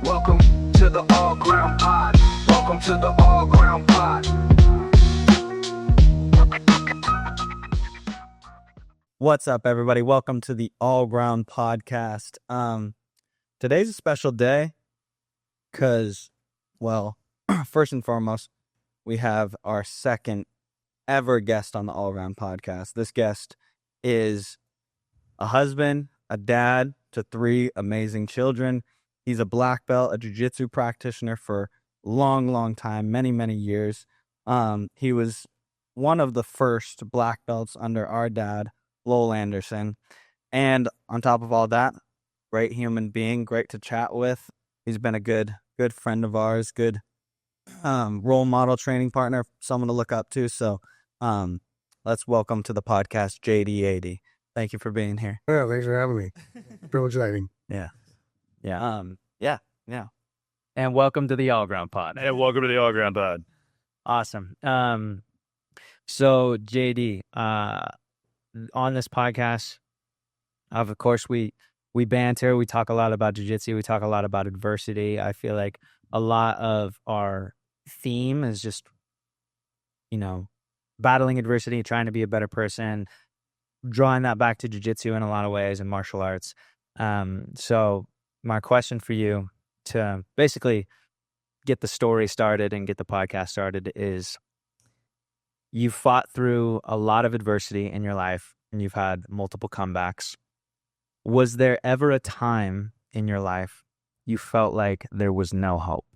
Welcome to the ALLGROUND Pod. Welcome to the ALLGROUND Pod. What's up, everybody? Welcome to the ALLGROUND Podcast. Today's a special day because, well, first and foremost, we have our second ever guest on the ALLGROUND Podcast. This guest is a husband, a dad to 3 amazing children. He's a black belt, a jiu-jitsu practitioner for a long time, many years. He was one of the first black belts under our dad, Lowell Anderson. And on top of all that, great human being, great to chat with. He's been a good friend of ours, good role model, training partner, someone to look up to. So let's welcome to the podcast, JD80. Thank you for being here. Yeah, thanks for having me. Real exciting. Yeah. And welcome to the ALLGROUND Pod. Hey, welcome to the ALLGROUND Pod. Awesome. So JD, on this podcast, of course, we banter. We talk a lot about jiu-jitsu. We talk a lot about adversity. I feel like a lot of our theme is just, battling adversity, trying to be a better person, drawing that back to jiu-jitsu in a lot of ways and martial arts. So my question for you to basically get the story started and get the podcast started is, you fought through a lot of adversity in your life and you've had multiple comebacks. Was there ever a time in your life you felt like there was no hope?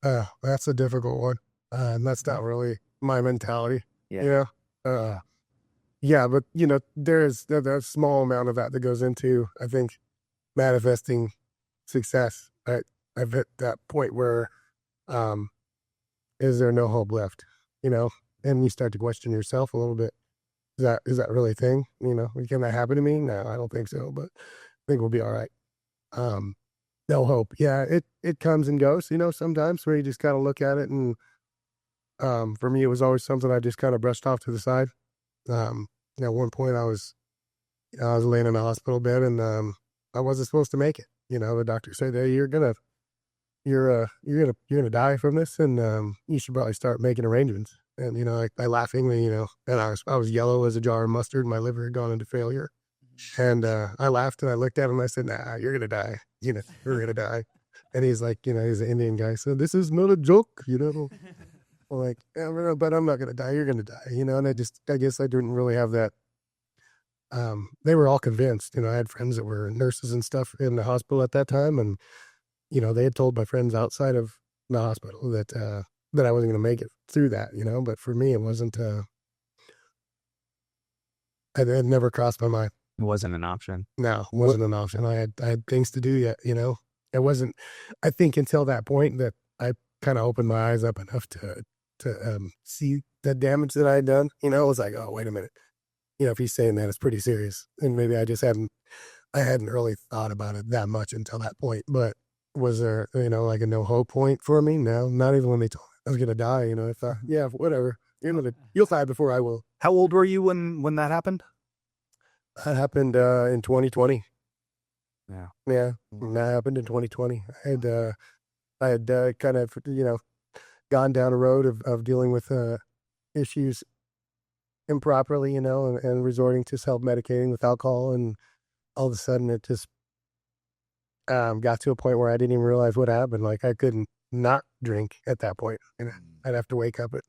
That's a difficult one. And that's not really my mentality. Yeah. But there's a small amount of that goes into, I think, manifesting success. I've hit that point where, is there no hope left? And you start to question yourself a little bit. Is that really a thing? Can that happen to me? No, I don't think so, but I think we'll be all right. No hope. Yeah, it comes and goes, sometimes where you just kind of look at it. And for me, it was always something I just kind of brushed off to the side. At one point I was laying in a hospital bed and I wasn't supposed to make it. The doctor said, "Hey, you're gonna die from this, and you should probably start making arrangements." And I laughingly, and I was yellow as a jar of mustard. My liver had gone into failure, and I laughed and I looked at him and I said, "Nah, you're gonna die. You're gonna die." And he's like, he's an Indian guy, so this is not a joke, I'm like, yeah, but I'm not gonna die. You're gonna die, And I guess I didn't really have that. They were all convinced. I had friends that were nurses and stuff in the hospital at that time, and they had told my friends outside of the hospital that I wasn't going to make it through that, But for me, it wasn't. It had never crossed my mind. It wasn't an option. No, it wasn't an option. I had things to do yet. It wasn't. I think until that point that I kind of opened my eyes up enough to see the damage that I had done. It was like, oh, wait a minute. If he's saying that, it's pretty serious. And maybe I hadn't really thought about it that much until that point. But was there, like a no hope point for me? No, not even when they told me I was going to die. I thought, yeah, whatever. You'll die before I will. How old were you when that happened? That happened in 2020. Yeah. Yeah, that happened in 2020. I had kind of, gone down a road of dealing with issues improperly, and resorting to self-medicating with alcohol, and all of a sudden it just got to a point where I didn't even realize what happened. Like I couldn't not drink at that point, and I'd have to wake up at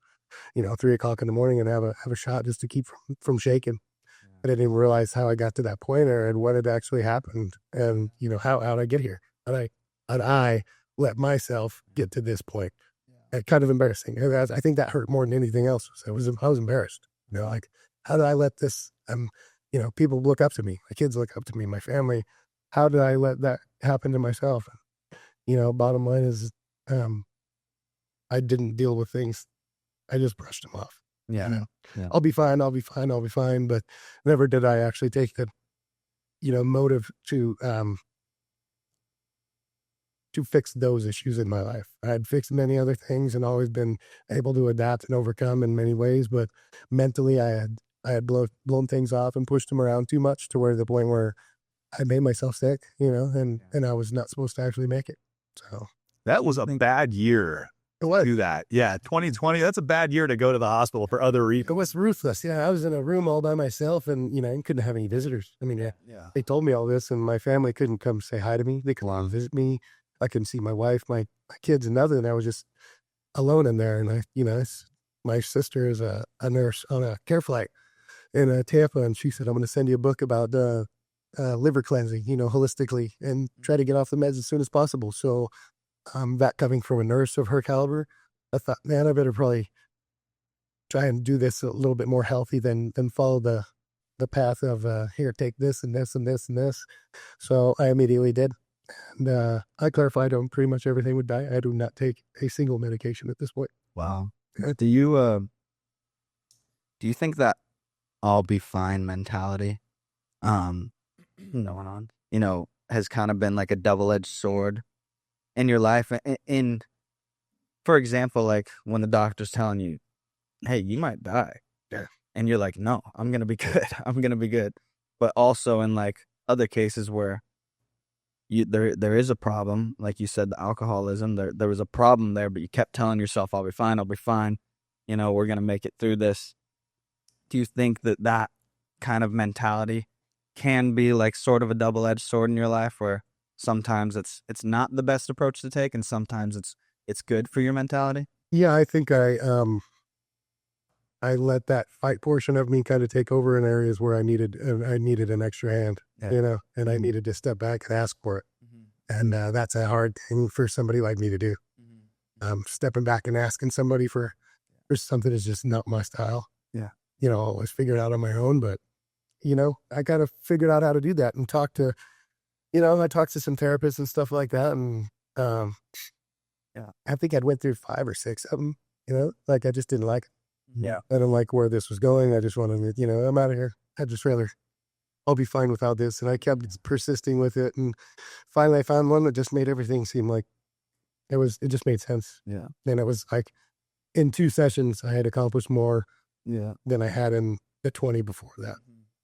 3:00 in the morning and have a shot just to keep from shaking. I didn't even realize how I got to that point and what had actually happened, and how'd I get here? How'd I let myself get to this point? Kind of embarrassing. I think that hurt more than anything else. I was embarrassed. Like, how did I let this? People look up to me. My kids look up to me. My family. How did I let that happen to myself? Bottom line is, I didn't deal with things. I just brushed them off. Yeah. I'll be fine. But never did I actually take the, motive to fix those issues in my life. I had fixed many other things and always been able to adapt and overcome in many ways, but mentally I had blown things off and pushed them around too much to where the point where I made myself sick, and I was not supposed to actually make it. So That was a bad year it to was. do that. Yeah, 2020, that's a bad year to go to the hospital for other It reasons. was ruthless. Yeah, I was in a room all by myself, and I couldn't have any visitors. I mean, Yeah. they told me all this, and my family couldn't come say hi to me. They couldn't visit me. I couldn't see my wife, my kids, and nothing. And I was just alone in there. And my sister is a nurse on a care flight in Tampa, and she said, "I'm going to send you a book about liver cleansing, holistically, and try to get off the meds as soon as possible." So, that coming from a nurse of her caliber, I thought, man, I better probably try and do this a little bit more healthy than follow the path of here, take this and this and this and this. So I immediately did. And I clarified on pretty much everything with diet. I do not take a single medication at this point. Wow. Do you think that I'll be fine mentality going on, has kind of been like a double-edged sword in your life? For example, like when the doctor's telling you, hey, you might die. Yeah. And you're like, no, I'm going to be good. I'm going to be good. But also in like other cases where there is a problem, like you said, the alcoholism, there was a problem there, but you kept telling yourself, I'll be fine. We're going to make it through this. Do you think that kind of mentality can be like sort of a double-edged sword in your life, where sometimes it's not the best approach to take, and sometimes it's good for your mentality? Yeah, I think I let that fight portion of me kind of take over in areas where I needed an extra hand, and I needed to step back and ask for it. And that's a hard thing for somebody like me to do. Stepping back and asking somebody for something is just not my style. Yeah. I always figure it out on my own, but I kind of figured out how to do that and I talked to some therapists and stuff like that. And I think I'd went through 5 or 6 of them, like I just didn't like it. Yeah. I didn't like where this was going. I just wanted to, I'm out of here. I'll be fine without this. And I kept persisting with it. And finally I found one that just made everything seem like it just made sense. Yeah. And it was like in 2 sessions, I had accomplished more than I had in the 20 before that.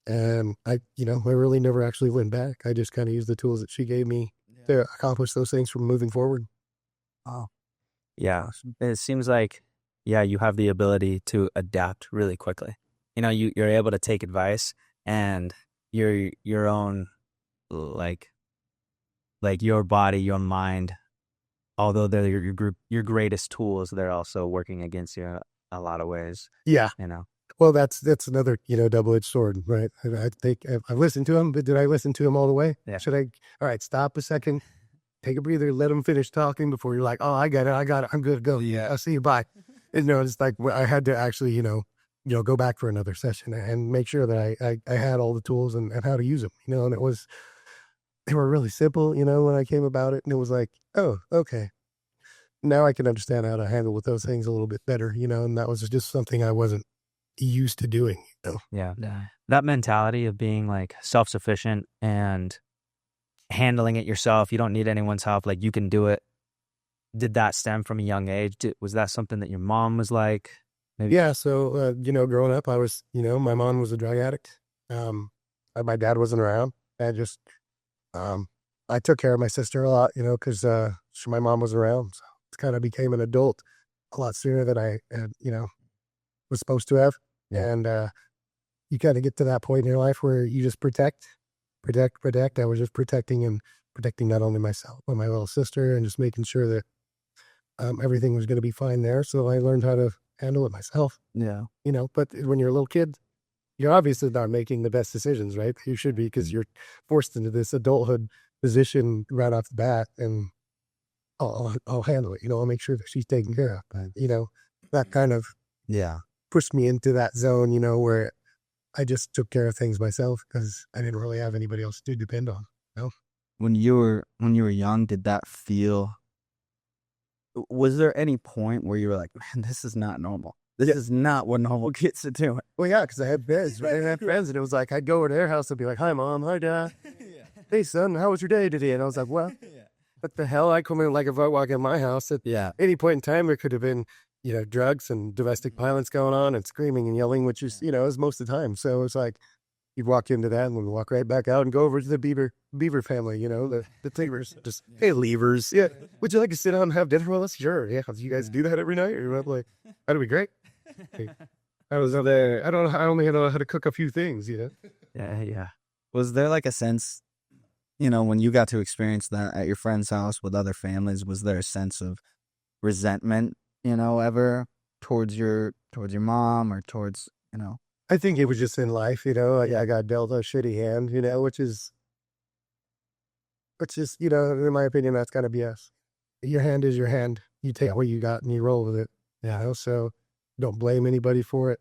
And I really never actually went back. I just kind of used the tools that she gave me to accomplish those things from moving forward. Oh, Yeah. It seems like, you have the ability to adapt really quickly. You're able to take advice, and your own, like your body, your mind, although they're your greatest tools, they're also working against you in a lot of ways. Yeah. Well, that's another, double-edged sword, right? I think I've listened to him, but did I listen to him all the way? Yeah. All right, stop a second, take a breather, let him finish talking before you're like, oh, I got it, I'm good to go. Yeah, I'll see you, bye. It's like I had to actually, go back for another session and make sure that I had all the tools and how to use them, and they were really simple, when I came about it, and it was like, oh, okay. Now I can understand how to handle with those things a little bit better, and that was just something I wasn't used to doing. Yeah. That mentality of being like self-sufficient and handling it yourself, you don't need anyone's help, like you can do it. Did that stem from a young age? Was that something that your mom was like? Maybe? Yeah. So, growing up, I was, my mom was a drug addict. My dad wasn't around. I took care of my sister a lot, because my mom was around. So it kind of became an adult a lot sooner than I had, was supposed to have. Yeah. And you kind of get to that point in your life where you just protect. I was just protecting not only myself, but my little sister, and just making sure that everything was going to be fine there. So I learned how to handle it myself. yeah. But when you're a little kid, you're obviously not making the best decisions, right? You should be, because you're forced into this adulthood position right off the bat, and I'll handle it. I'll make sure that she's taken care of. But, that kind of pushed me into that zone, where I just took care of things myself because I didn't really have anybody else to depend on. When you were young, did that feel? Was there any point where you were like, man, this is not normal? This is not what normal kids are doing. Well, yeah, because I had friends, right? I had friends, and it was like I'd go over to their house and be like, "Hi, Mom. Hi, Dad. Hey, son. How was your day today?" And I was like, "Well, what the hell?" I come in, like, if I walk in my house at any point in time, there could have been, drugs and domestic violence going on and screaming and yelling, which is, is most of the time. So it's like, you'd walk into that and we'd walk right back out and go over to the Beaver family, you know, the Tigers. Just, hey, Levers. Yeah. Would you like to sit down and have dinner with us? Sure. Yeah. You guys do that every night? Or I'm like, that'd be great. Hey, I was up there. I only know how to cook a few things, you know? Yeah. Was there like a sense, you know, when you got to experience that at your friend's house with other families, was there a sense of resentment, you know, ever towards your mom or towards, you know? I think it was just in life, you know. I got dealt a shitty hand, you know, which is, you know, in my opinion, that's kind of BS. Your hand is your hand. You take what you got and you roll with it. You know, so don't blame anybody for it.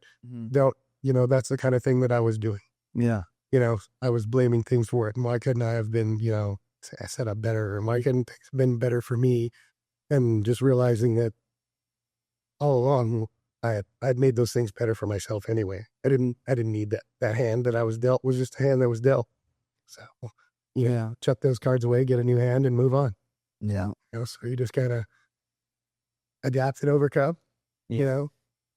Don't, you know, that's the kind of thing that I was doing. Yeah. You know, I was blaming things for it. And why couldn't I have been, you know, set up better? And why couldn't things have been better for me? And just realizing that all along, I'd made those things better for myself anyway. I didn't need that hand that I was dealt was just a hand that was dealt. So, yeah, chuck those cards away, get a new hand, and move on. Yeah. You know, so you just kind of adapt and overcome. You know,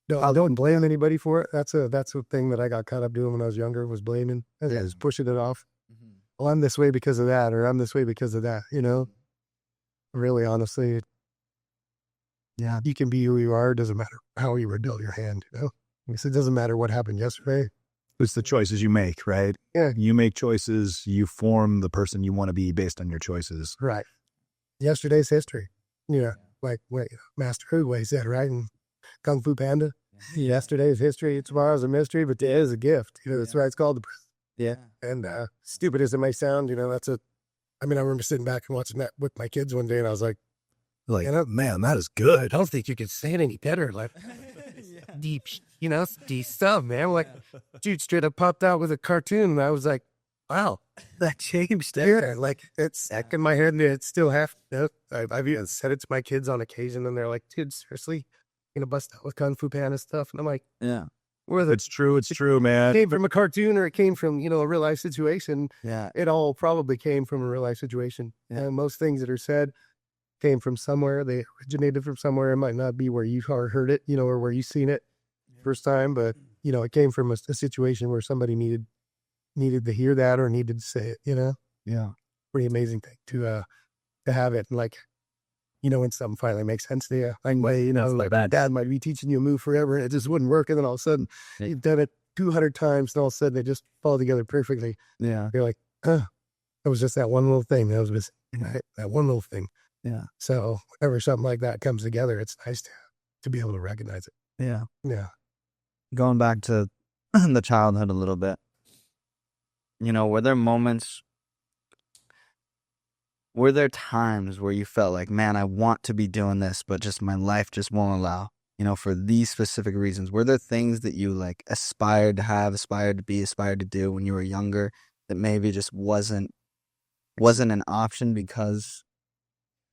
don't blame anybody for it. That's a thing that I got caught up doing when I was younger, was blaming. I was pushing it off. Well, I'm this way because of that, or I'm this way because of that. You know, really, honestly. Yeah, you can be who you are. It doesn't matter how you were dealt your hand, you know? I guess it doesn't matter what happened yesterday. It's the choices you make, right? Yeah. You make choices, you form the person you want to be based on your choices. Right. Yesterday's history. You know, like Master Oogway said, right? In Kung Fu Panda. Yesterday's history, tomorrow's a mystery, but today is a gift. You know, that's why it's called the present. Yeah. And stupid as it may sound, you know, I remember sitting back and watching that with my kids one day, and I was like, Like, you know, man, that is good. I don't think you could say it any better. Like, deep, you know, deep stuff, man. Like, dude straight up popped out with a cartoon, and I was like, wow, that changed there. Like, it's stuck in my head, and it's still half. You know, I've even said it to my kids on occasion, and they're like, dude, seriously, you gonna bust out with Kung Fu Panda stuff? And I'm like, Yeah. It's true, man. It came from a cartoon, or it came from, you know, a real life situation. Yeah. It all probably came from a real life situation. Yeah. And most things that are said came from somewhere. They originated from somewhere. It might not be where you heard it, you know, or where you seen it first time, but you know, it came from a situation where somebody needed to hear that or needed to say it, you know? Yeah. Pretty amazing thing to have it. And like, you know, when something finally makes sense to you, like, well, you know, like dad might be teaching you a move forever and it just wouldn't work. And then all of a sudden you've done it 200 times and all of a sudden they just fall together perfectly. Yeah. You're like, it was just that one little thing. That was right? That one little thing. Yeah. So whenever something like that comes together, it's nice to be able to recognize it. Yeah. Yeah. Going back to the childhood a little bit, you know, were there times where you felt like, man, I want to be doing this, but just my life just won't allow, you know, for these specific reasons? Were there things that you like aspired to have, aspired to be, aspired to do when you were younger that maybe just wasn't an option because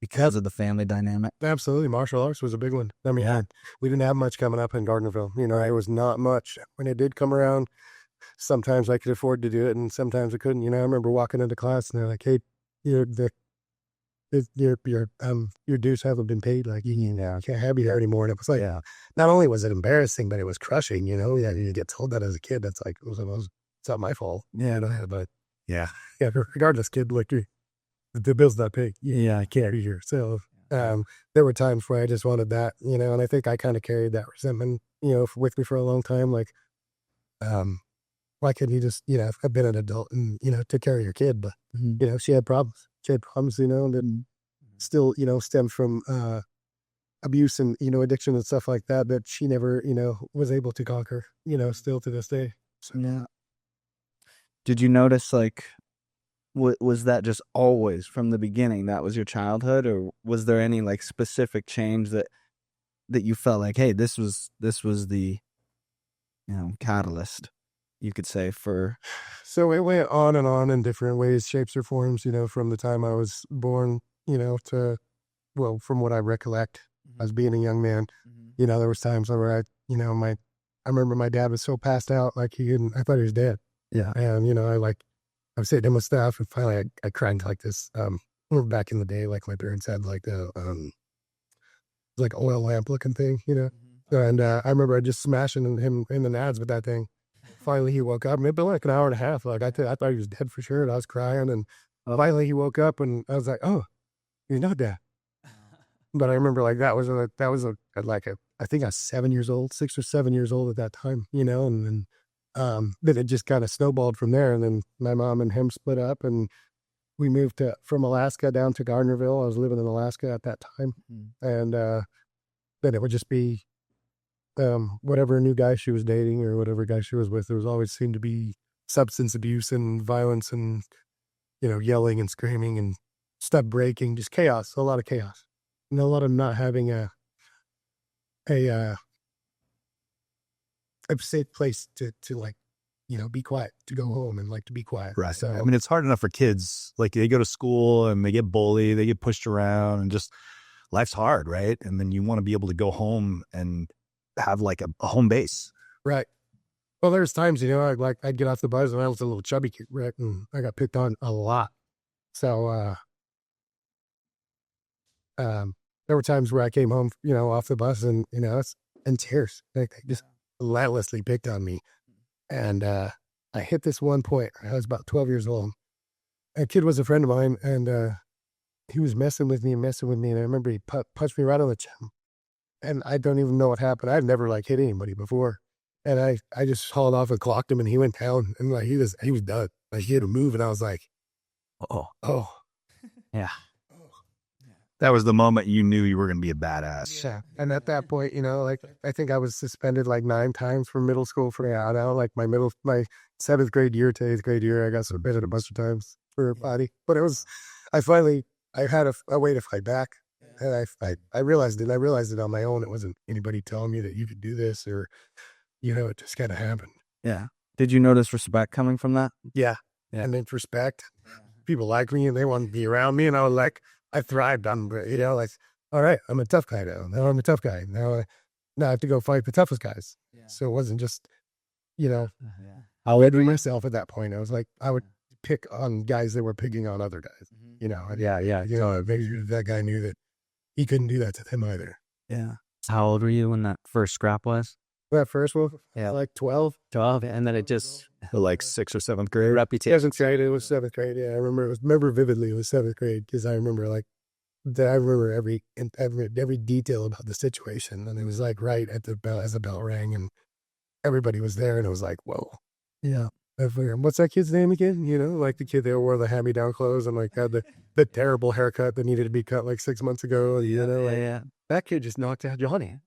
of the family dynamic? Absolutely. Martial arts was a big one. I mean, we didn't have much coming up in Gardnerville. You know, it was not much. When it did come around, sometimes I could afford to do it and sometimes I couldn't. You know, I remember walking into class and they're like, hey, your dues haven't been paid. Like, you know, can't have you there anymore. And it was like, not only was it embarrassing, but it was crushing, you know? Yeah, you get told that as a kid. That's like, it's not my fault. Yeah, but regardless, kid, like, the bill's not paid. Yeah, I can't be here. So there were times where I just wanted that, you know, and I think I kind of carried that resentment, you know, with me for a long time. Like, why couldn't you just, you know, have been an adult and, you know, take care of your kid? But, you know, she had problems, you know, and then still, you know, stemmed from abuse and, you know, addiction and stuff like that she never, you know, was able to conquer, you know, still to this day. So. Yeah. Did you notice, like, was that just always from the beginning? That was your childhood, or was there any like specific change that you felt like, hey, this was the, you know, catalyst, you could say, for? So it went on and on in different ways, shapes or forms, you know, from the time I was born, you know, from what I recollect as being a young man, you know, there was times where I remember my dad was so passed out, like I thought he was dead. Yeah. And, you know, I was sitting in with stuff and finally I cried like this. Back in the day, like my parents had like like oil lamp looking thing, you know? And I remember just smashing him in the nads with that thing. finally he woke up. It'd been like an hour and a half. Like I thought he was dead for sure. And I was crying, and finally he woke up, and I was like, "Oh, you're not dead." But I remember like I think I was 7 years old, 6 or 7 years old at that time, you know, and then it just kind of snowballed from there. And then my mom and him split up, and we moved from Alaska down to Gardnerville. I was living in Alaska at that time, and then it would just be whatever new guy she was dating or whatever guy she was with. There was always seemed to be substance abuse and violence and, you know, yelling and screaming and stuff breaking, just chaos, a lot of chaos. And a lot of not having a safe place to like, you know, be quiet, to go home and like to be quiet. Right. So I mean, it's hard enough for kids. Like they go to school and they get bullied, they get pushed around, and just life's hard, right? And then you want to be able to go home and have like a home base. right. Well, there's times, you know, I'd get off the bus and I was a little chubby kid, right? And I got picked on a lot. So there were times where I came home, you know, off the bus and, you know, in tears. Like they just relentlessly picked on me. And I hit this one point. I was about 12 years old. A kid was a friend of mine, and he was messing with me. And I remember he punched me right on the chin. And I don't even know what happened. I've never like hit anybody before. And I just hauled off and clocked him, and he went down, and like he was done. Like he had to move, and I was like, oh, Yeah. That was the moment you knew you were going to be a badass. yeah. And at that point, you know, like I think I was suspended like 9 times from middle school for out. Like my 7th grade year to 8th grade year, I got suspended a bunch of times for a body. But it was, I had a way to fight back. And I realized it. I realized it on my own. It wasn't anybody telling me that you could do this, or, you know, it just kind of happened. Yeah. Did you notice respect coming from that? Yeah. Yeah. And then respect. People like me and they want to be around me. And I was like, I thrived on, you know, like, all right, I'm a tough guy now. Now I'm a tough guy. Now I have to go fight the toughest guys. Yeah. So it wasn't just, you know, I would do myself at that point. I was like, I would pick on guys that were picking on other guys, you know. And, you know, maybe that guy knew that he couldn't do that to them either. Yeah. How old were you when that first scrap was? That first one, Yeah. like 12. 12. And then it just Like 6th or 7th grade. reputation. 7th grade, it was 7th grade. Yeah, I remember vividly. It was 7th grade because I remember every detail about the situation, and it was like right at the bell as the bell rang, and everybody was there, and it was like, whoa, Yeah. I figured, what's that kid's name again? You know, like the kid that wore the hand-me-down clothes and like had the terrible haircut that needed to be cut like 6 months ago. You know, like, That kid just knocked out Johnny.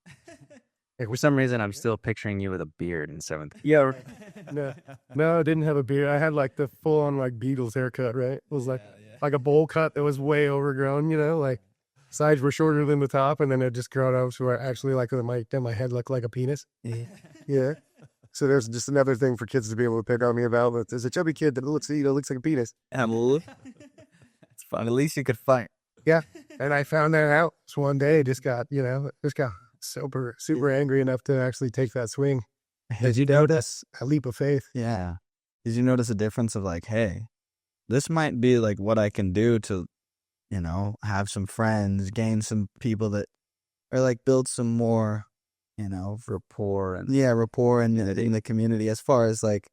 For some reason, I'm still picturing you with a beard in 7th. yeah, no, I didn't have a beard. I had like the full-on like Beatles haircut. Right, it was like a bowl cut that was way overgrown. You know, like sides were shorter than the top, and then it just grown out to where actually like my head looked like a penis. Yeah. So there's just another thing for kids to be able to pick on me about. But there's a chubby kid that looks like a penis. It's fun. At least you could fight. Yeah. And I found that out one day. Just got super angry enough to actually take that swing. Did you notice A leap of faith. Yeah. Did you notice a difference of like, hey, this might be like what I can do to, you know, have some friends, gain some people that, or like build some more, you know, rapport in the community. As far as like,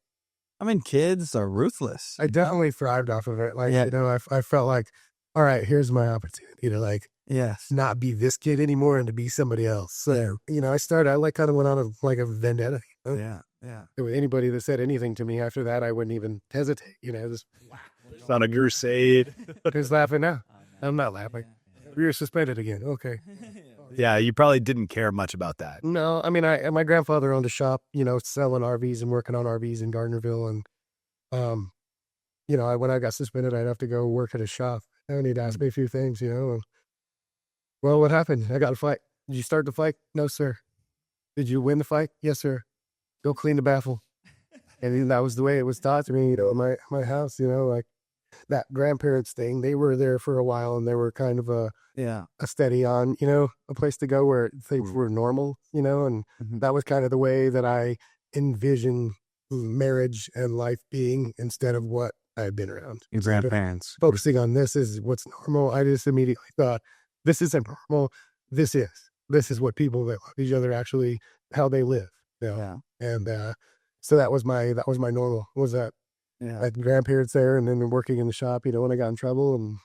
I mean, kids are ruthless. I definitely thrived off of it. Like, you know, I felt like, all right, here's my opportunity to like, not be this kid anymore and to be somebody else. So, you know, I like kind of went on a vendetta. You know? Yeah. Anybody that said anything to me after that, I wouldn't even hesitate. You know, just It's on a crusade. who's laughing now? I'm not laughing. You're suspended again. Okay. Yeah, you probably didn't care much about that. No, I mean, my grandfather owned a shop, you know, selling RVs and working on RVs in Gardnerville. And, you know, when I got suspended, I'd have to go work at a shop. And he'd ask me a few things, you know. And, well, what happened? I got a fight. Did you start the fight? No, sir. Did you win the fight? Yes, sir. Go clean the baffle. And that was the way it was taught to me, you know, in my house, you know, like that grandparents thing. They were there for a while, and they were kind of a steady on, you know, a place to go where things were normal, you know, and that was kind of the way that I envisioned marriage and life being instead of what I had been around. Your grandparents. Focusing on this is what's normal. I just immediately thought, this isn't normal. This is what people that love each other actually, how they live. You know? And So that was my normal, was that Yeah. I had grandparents there, and then working in the shop, when I got in trouble, and,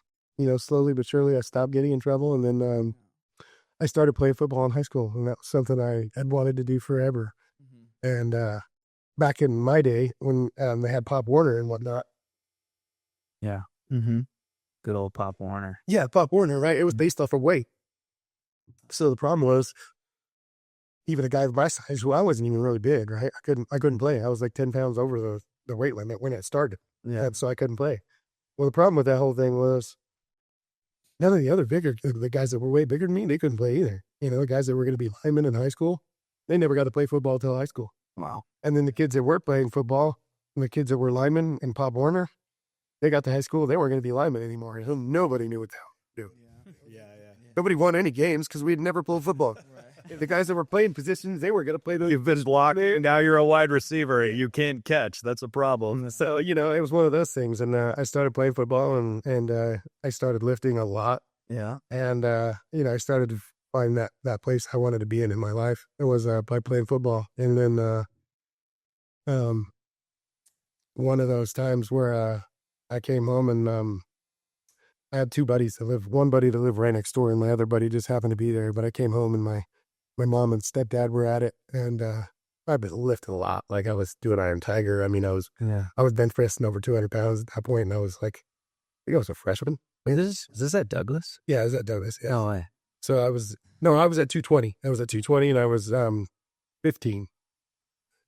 slowly but surely I stopped getting in trouble. And then I started playing football in high school, and that was something I had wanted to do forever. And back in my day when they had Pop Warner and whatnot. Yeah. Mm-hmm. Good old Pop Warner. Yeah, Pop Warner, right? It was based off of weight. So the problem was, even a guy of my size, who I wasn't even really big, right? I couldn't play. I was like 10 pounds over the weight limit when it started. Yeah. And so I couldn't play. Well, the problem with that whole thing was none of the other the guys that were way bigger than me, they couldn't play either. The guys that were going to be linemen in high school, they never got to play football until high school. Wow. And then the kids that were playing football, and the kids that were linemen in Pop Warner, they got to high school, they weren't going to be linemen anymore. So nobody knew what to do. Yeah. Nobody won any games because we had never played football. The guys that were playing positions, they were going to play those. You've been blocked, and now you're a wide receiver. You can't catch. That's a problem. So, it was one of those things. And I started playing football, and I started lifting a lot. Yeah. And, I started to find that place I wanted to be in my life. It was by playing football. And then one of those times where I came home, and I had two buddies that lived, one buddy that lived right next door, and my other buddy just happened to be there. But I came home, and my mom and stepdad were at it, and I've been lifting a lot. Like I was doing Iron Tiger. I mean, I was bench pressing over 200 pounds at that point, and I was like, I think I was a freshman. Is this at Douglas? Yeah, I was at Douglas. Yeah. No way. So I was at 220. I was at 220, and I was 15.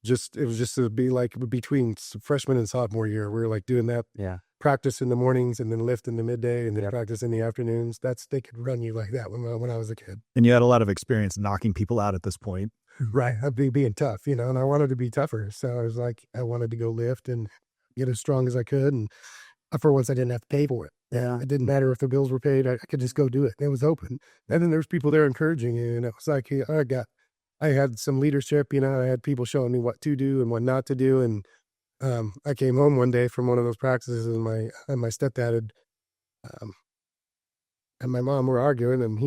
It was just to be like between freshman and sophomore year. We were like doing that. Yeah. Practice in the mornings, and then lift in the midday, and then practice in the afternoons. They could run you like that when I was a kid. And you had a lot of experience knocking people out at this point. Right. I'd be being tough, and I wanted to be tougher. So I was like, I wanted to go lift and get as strong as I could. And for once, I didn't have to pay for it. Yeah. It didn't matter if the bills were paid. I could just go do it. It was open. And then there was people there encouraging you. And it was like, I had some leadership, I had people showing me what to do and what not to do. And I came home one day from one of those practices, and my stepdad and my mom were arguing, and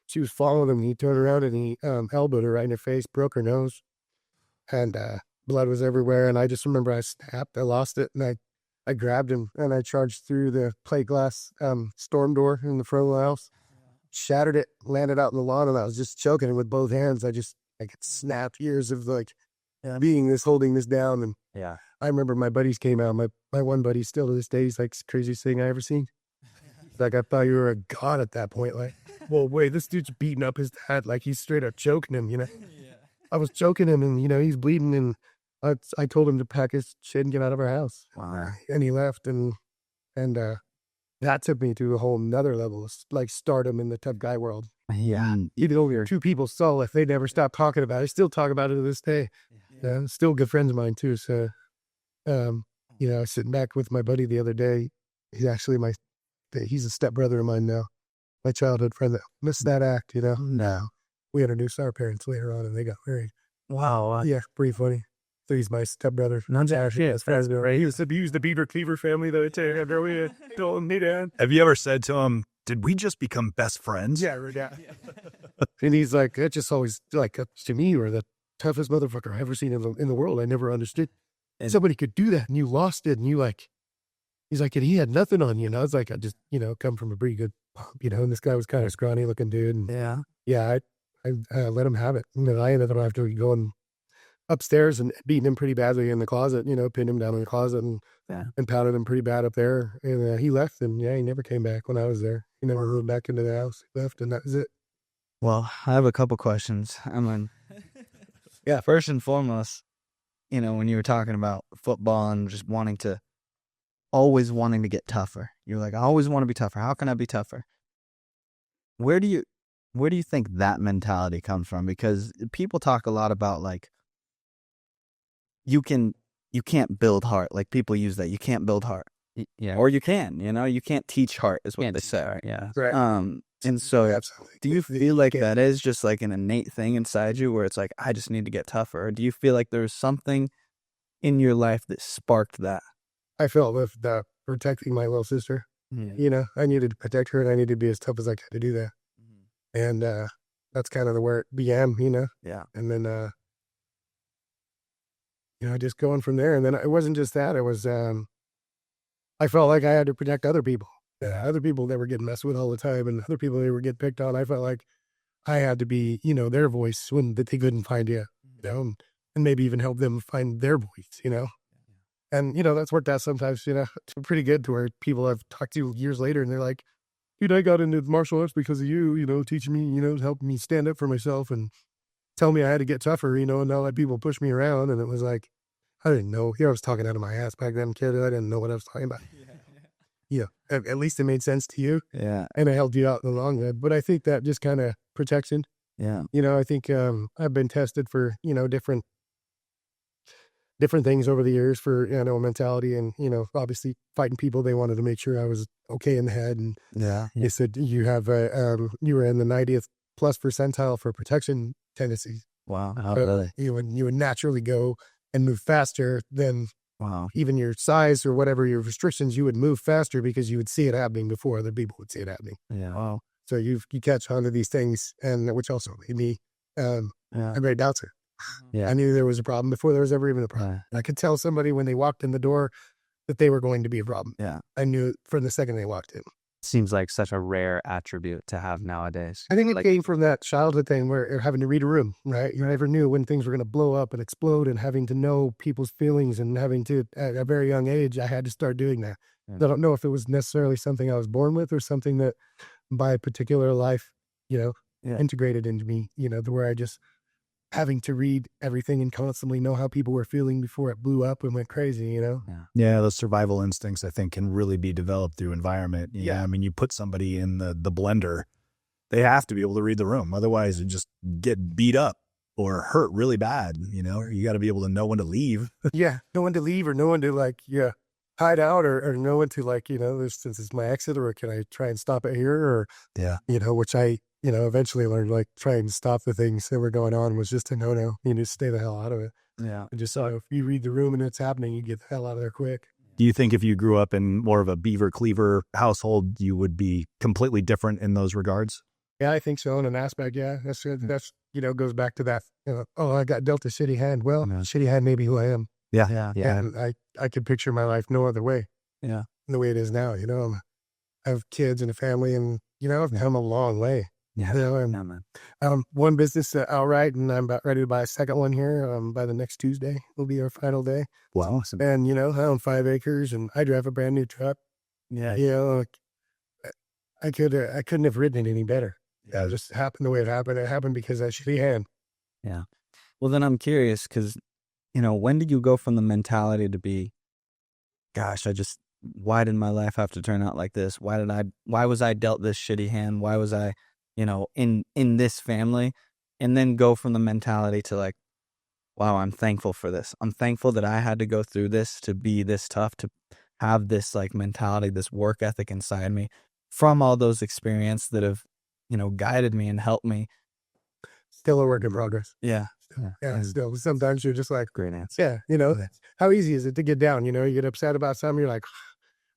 she was following him, and he turned around and he elbowed her right in her face, broke her nose, and blood was everywhere. And I just remember I snapped, I lost it, and I grabbed him, and I charged through the plate glass storm door in the front of the house, shattered it, landed out in the lawn, and I was just choking it with both hands. I could snap years of holding this down. And Yeah. I remember my buddies came out. My one buddy still to this day, he's like, craziest thing I ever seen. Like, I thought you were a god at that point. Like, well, wait, this dude's beating up his dad. Like, he's straight up choking him, I was choking him, and, he's bleeding, and I told him to pack his shit and get out of our house. Wow. And he left, and that took me to a whole nother level, like stardom in the tough guy world. Yeah. Two people saw it. They never stopped talking about it. I still talk about it to this day. Yeah, still good friends of mine too. So, I was sitting back with my buddy the other day. He's actually he's a stepbrother of mine now. My childhood friend that missed that act, No. We introduced our parents later on, and they got married. Wow. Yeah, pretty funny. So he's my stepbrother. None of shit. Right. He was the Beaver Cleaver family, though, too. After we told him, Dad. Have you ever said to him, did we just become best friends? Yeah, right. Yeah. And he's like, it just always, to me, you were the toughest motherfucker I've ever seen in the world. I never understood. And somebody could do that, and you lost it, and he's like, and he had nothing on you. And I was like, I just, come from a pretty good pump, and this guy was kind of scrawny looking dude. And I let him have it. And then I ended up after going upstairs and beating him pretty badly in the closet, pinned him down in the closet and pounded him pretty bad up there. And he left, and he never came back when I was there. He never moved back into the house. He left, and that was it. Well, I have a couple questions. Yeah, first and foremost, when you were talking about football and just always wanting to get tougher, you're like, I always want to be tougher. How can I be tougher? Where do you think that mentality comes from? Because people talk a lot about you can't build heart. Like people use that. You can't build heart. Yeah. Or you can, you can't teach heart is what they say. Right. Yeah. Right. And so Absolutely. do you feel like that is just like an innate thing inside you where it's like, I just need to get tougher? Or do you feel like there's something in your life that sparked that? I felt with protecting my little sister. Yeah. I needed to protect her, and I needed to be as tough as I could to do that. And that's kind of where it began, Yeah. And then just going from there. And then it wasn't just that. It was, I felt like I had to protect other people. Other people that were getting messed with all the time, and other people that were getting picked on. I felt like I had to be, their voice when that they couldn't find yet, and maybe even help them find their voice. And, that's worked out sometimes, it's pretty good to where people I've talked to years later and they're like, dude, I got into martial arts because of you, teaching me, helping me stand up for myself and tell me I had to get tougher, and not let people push me around. And it was like, I didn't know. I was talking out of my ass back then, kid. I didn't know what I was talking about. Yeah. At least it made sense to you. Yeah. And I helped you out in the long run. But I think that just kind of protection. Yeah. I think I've been tested for, different things over the years for, mentality and, obviously fighting people. They wanted to make sure I was okay in the head. And they said, you have you were in the 90th plus percentile for protection tendencies. Wow. Oh, really? You would naturally go and move faster than even your size or whatever your restrictions. You would move faster because you would see it happening before other people would see it happening. Yeah. Wow. So you catch on to these things, and which also made me a great bouncer. Yeah. I knew there was a problem before there was ever even a problem. I could tell somebody when they walked in the door that they were going to be a problem. Yeah. I knew from the second they walked in. Seems like such a rare attribute to have nowadays. I think it came from that childhood thing where you're having to read a room, right? You never knew when things were going to blow up and explode, and having to know people's feelings, and having to, at a very young age, I had to start doing that. I don't know if it was necessarily something I was born with or something that by a particular life, integrated into me, to where I just having to read everything and constantly know how people were feeling before it blew up and went crazy, Yeah, those survival instincts, I think, can really be developed through environment. I mean, you put somebody in the blender, they have to be able to read the room. Otherwise, you just get beat up or hurt really bad. You got to be able to know when to leave. Yeah, know when to leave, or know when to hide out, or know when to since it's my exit, or can I try and stop it here, or which I eventually learned, try and stop the things that were going on was just a no-no. Stay the hell out of it. Yeah. And just if you read the room and it's happening, you get the hell out of there quick. Do you think if you grew up in more of a beaver cleaver household, you would be completely different in those regards? Yeah, I think so. In an aspect, yeah. That's goes back to that, I got dealt a shitty hand. Well, shitty hand may be who I am. Yeah. And I could picture my life no other way. Yeah. The way it is now, I have kids and a family, and, I've come a long way. One business outright, and I'm about ready to buy a second one here. By the next Tuesday will be our final day. Wow. And I own 5 acres, and I drive a brand new truck. Yeah. I couldn't have written it any better. Yeah, it just happened the way it happened. It happened because of that shitty hand. Yeah. Well, then I'm curious because, when did you go from the mentality to be, gosh, why did my life have to turn out like this? Why was I dealt this shitty hand? Why was I, in this family? And then go from the mentality to wow, I'm thankful for this. I'm thankful that I had to go through this to be this tough, to have this mentality, this work ethic inside me from all those experiences that have, guided me and helped me. Still a work in progress. Yeah. Yeah. Still, sometimes you're just great answer. Yeah. How easy is it to get down? You get upset about something. You're like,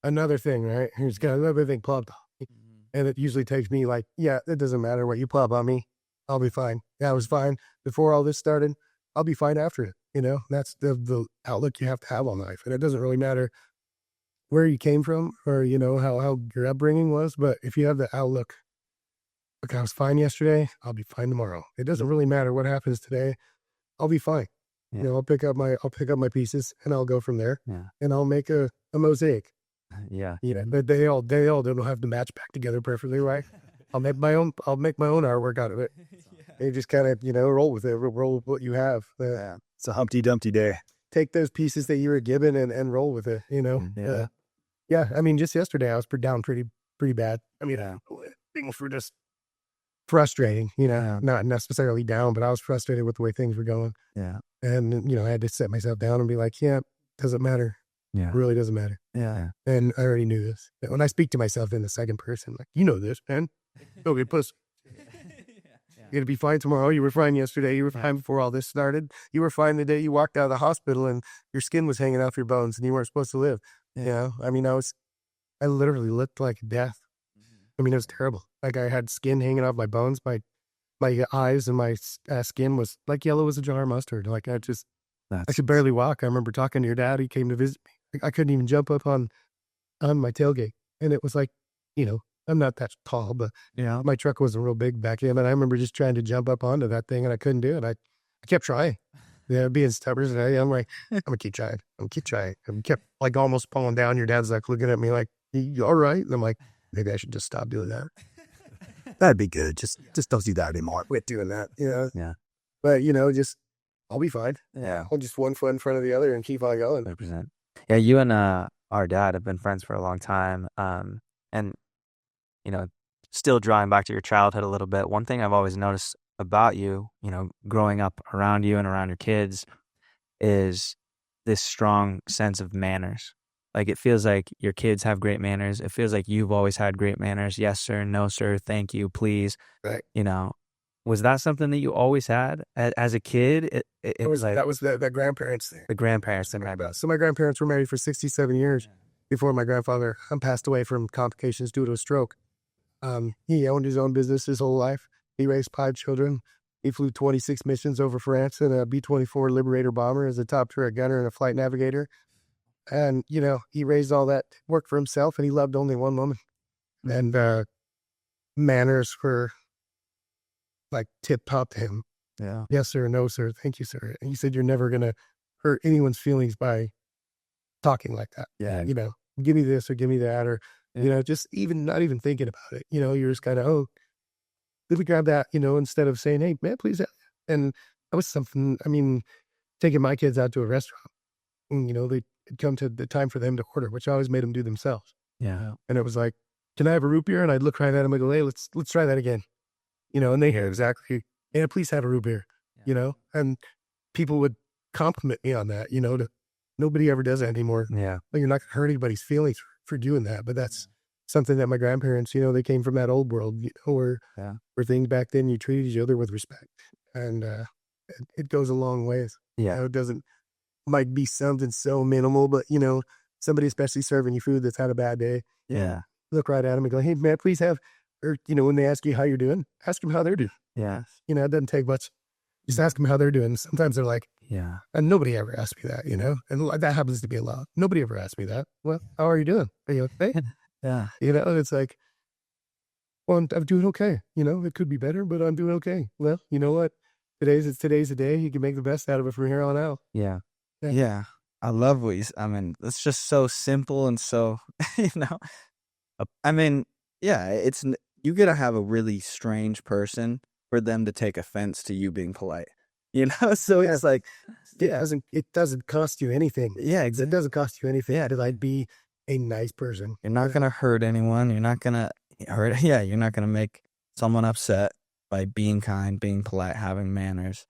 another thing, right? Here's got another thing plopped on me. And it usually takes me it doesn't matter what you plop on me. I'll be fine. Yeah, I was fine before all this started. I'll be fine after it. That's the outlook you have to have on life. And it doesn't really matter where you came from or, how your upbringing was. But if you have the outlook, I was fine yesterday, I'll be fine tomorrow. It doesn't really matter what happens today. I'll be fine. Yeah. I'll pick up my pieces and I'll go from there. Yeah. And I'll make a mosaic. Yeah. But they all don't have to match back together perfectly, right? I'll make my own artwork out of it. You just kind of, roll with it, roll with what you have. It's a Humpty Dumpty day. Take those pieces that you were given and roll with it, Yeah. I mean, just yesterday I was down pretty bad. I mean, things were just frustrating, not necessarily down, but I was frustrated with the way things were going. Yeah. And, I had to set myself down and be like, doesn't matter. Yeah. It really doesn't matter. Yeah. And I already knew this. When I speak to myself in the second person, this, man. Okay, puss. You're going to be fine tomorrow. You were fine yesterday. You were fine before all this started. You were fine the day you walked out of the hospital and your skin was hanging off your bones and you weren't supposed to live. Yeah. I mean, I literally looked like death. I mean, it was terrible. I had skin hanging off my bones. My eyes and my skin was yellow as a jar of mustard. I could barely walk. I remember talking to your dad. He came to visit me. I couldn't even jump up on my tailgate. And it was like, I'm not that tall, but my truck wasn't real big back then. And I remember just trying to jump up onto that thing and I couldn't do it. I kept trying. Being stubborn. And I'm like, I'm going to keep trying. I'm going to keep trying. And kept like almost falling down. Your dad's like looking at me like, you all right? And I'm like, maybe I should just stop doing that. That'd be good. Just don't do that anymore. Quit doing that, Yeah. But, just, I'll be fine. Yeah. I'll just one foot in front of the other and keep on going. 100%. Yeah, you and our dad have been friends for a long time. And, still drawing back to your childhood a little bit, one thing I've always noticed about you, growing up around you and around your kids is this strong sense of manners. Like it feels like your kids have great manners. It feels like you've always had great manners. Yes, sir. No, sir. Thank you. Please. Right. Was that something that you always had as a kid? It was like that was the grandparents thing. the grandparents. So my grandparents were married for 67 years before my grandfather passed away from complications due to a stroke. He owned his own business his whole life. He raised 5 children. He flew 26 missions over France in a B-24 Liberator bomber as a top turret gunner and a flight navigator. And, he raised all that work for himself and he loved only one woman. And manners were like tip-top to him. Yeah. Yes, sir. No, sir. Thank you, sir. And he said, you're never going to hurt anyone's feelings by talking like that. Yeah. Give me this or give me that or, just not even thinking about it. You're just kind of, let me grab that, instead of saying, hey, man, please. And that was something, taking my kids out to a restaurant, and, they'd come to the time for them to order, which I always made them do themselves. Yeah. And it was like, can I have a root beer? And I'd look right at them and go, hey, let's try that again. And they hear exactly, yeah, please have a root beer, and people would compliment me on that, nobody ever does that anymore. Yeah. Like, you're not going to hurt anybody's feelings for doing that. But that's something that my grandparents, they came from that old world, where things back then, you treated each other with respect. And it goes a long ways. Yeah. It might be something so minimal, but, somebody especially serving you food that's had a bad day. Yeah. Look right at them and go, hey, man, please have, or, when they ask you how you're doing, ask them how they're doing. Yeah. It doesn't take much. Just ask them how they're doing. Sometimes they're like, Yeah. and nobody ever asked me that, and that happens to be a lot. Nobody ever asked me that. Well, how are you doing? Are you okay? Yeah. It's like, well, I'm doing okay. It could be better, but I'm doing okay. Well, you know what? Today's the day. You can make the best out of it from here on out. Yeah. Yeah. I love what you, it's just so simple and so, it's, you gotta have a really strange person for them to take offense to you being polite, so it's like, It doesn't cost you anything. yeah, It doesn't cost you anything to like be a nice person. You're not gonna hurt anyone. You're not gonna you're not gonna make someone upset by being kind, being polite, having manners,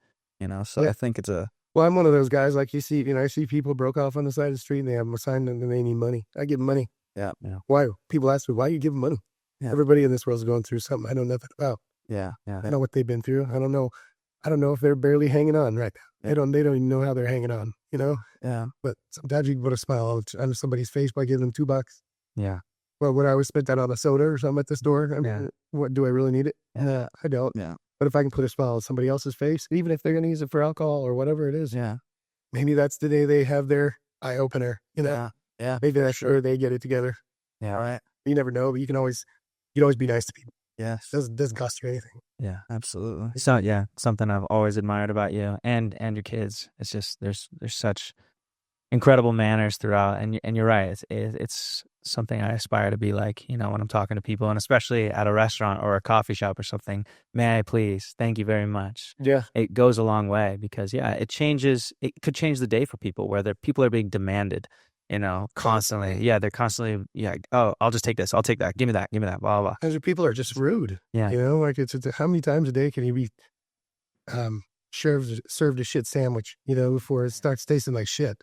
so I think it's Well, I'm one of those guys, like you see, I see people broke off on the side of the street and they have them assigned and they need money. I give them money. Yeah. Why? People ask me, why you give them money? Yeah. Everybody in this world is going through something I know nothing about. Yeah. I don't know what they've been through. I don't know if they're barely hanging on right now. Yeah. They don't even know how they're hanging on, Yeah. But sometimes you can put a smile on somebody's face by giving them $2. Yeah. Well, would I always spend that on a soda or something at the store? What, do I really need it? Yeah. I don't. Yeah. But if I can put a smile on somebody else's face, even if they're going to use it for alcohol or whatever it is, Yeah. maybe that's the day they have their eye opener, Yeah. Maybe that's sure they get it together. Yeah. Right. You never know, but you can always be nice to people. Yes. It doesn't cost you anything. Yeah. Absolutely. So yeah, something I've always admired about you and your kids. It's just there's such incredible manners throughout, and you're right. It's something I aspire to be like. When I'm talking to people, and especially at a restaurant or a coffee shop or something. May I please? Thank you very much. Yeah. It goes a long way because it changes. It could change the day for people where people are being demanded. Constantly. Yeah, they're constantly. Yeah. Oh, I'll just take this. I'll take that. Give me that. Give me that. Blah blah. Because people are just rude. Yeah. Like it's how many times a day can you be served a shit sandwich? Before it starts tasting like shit.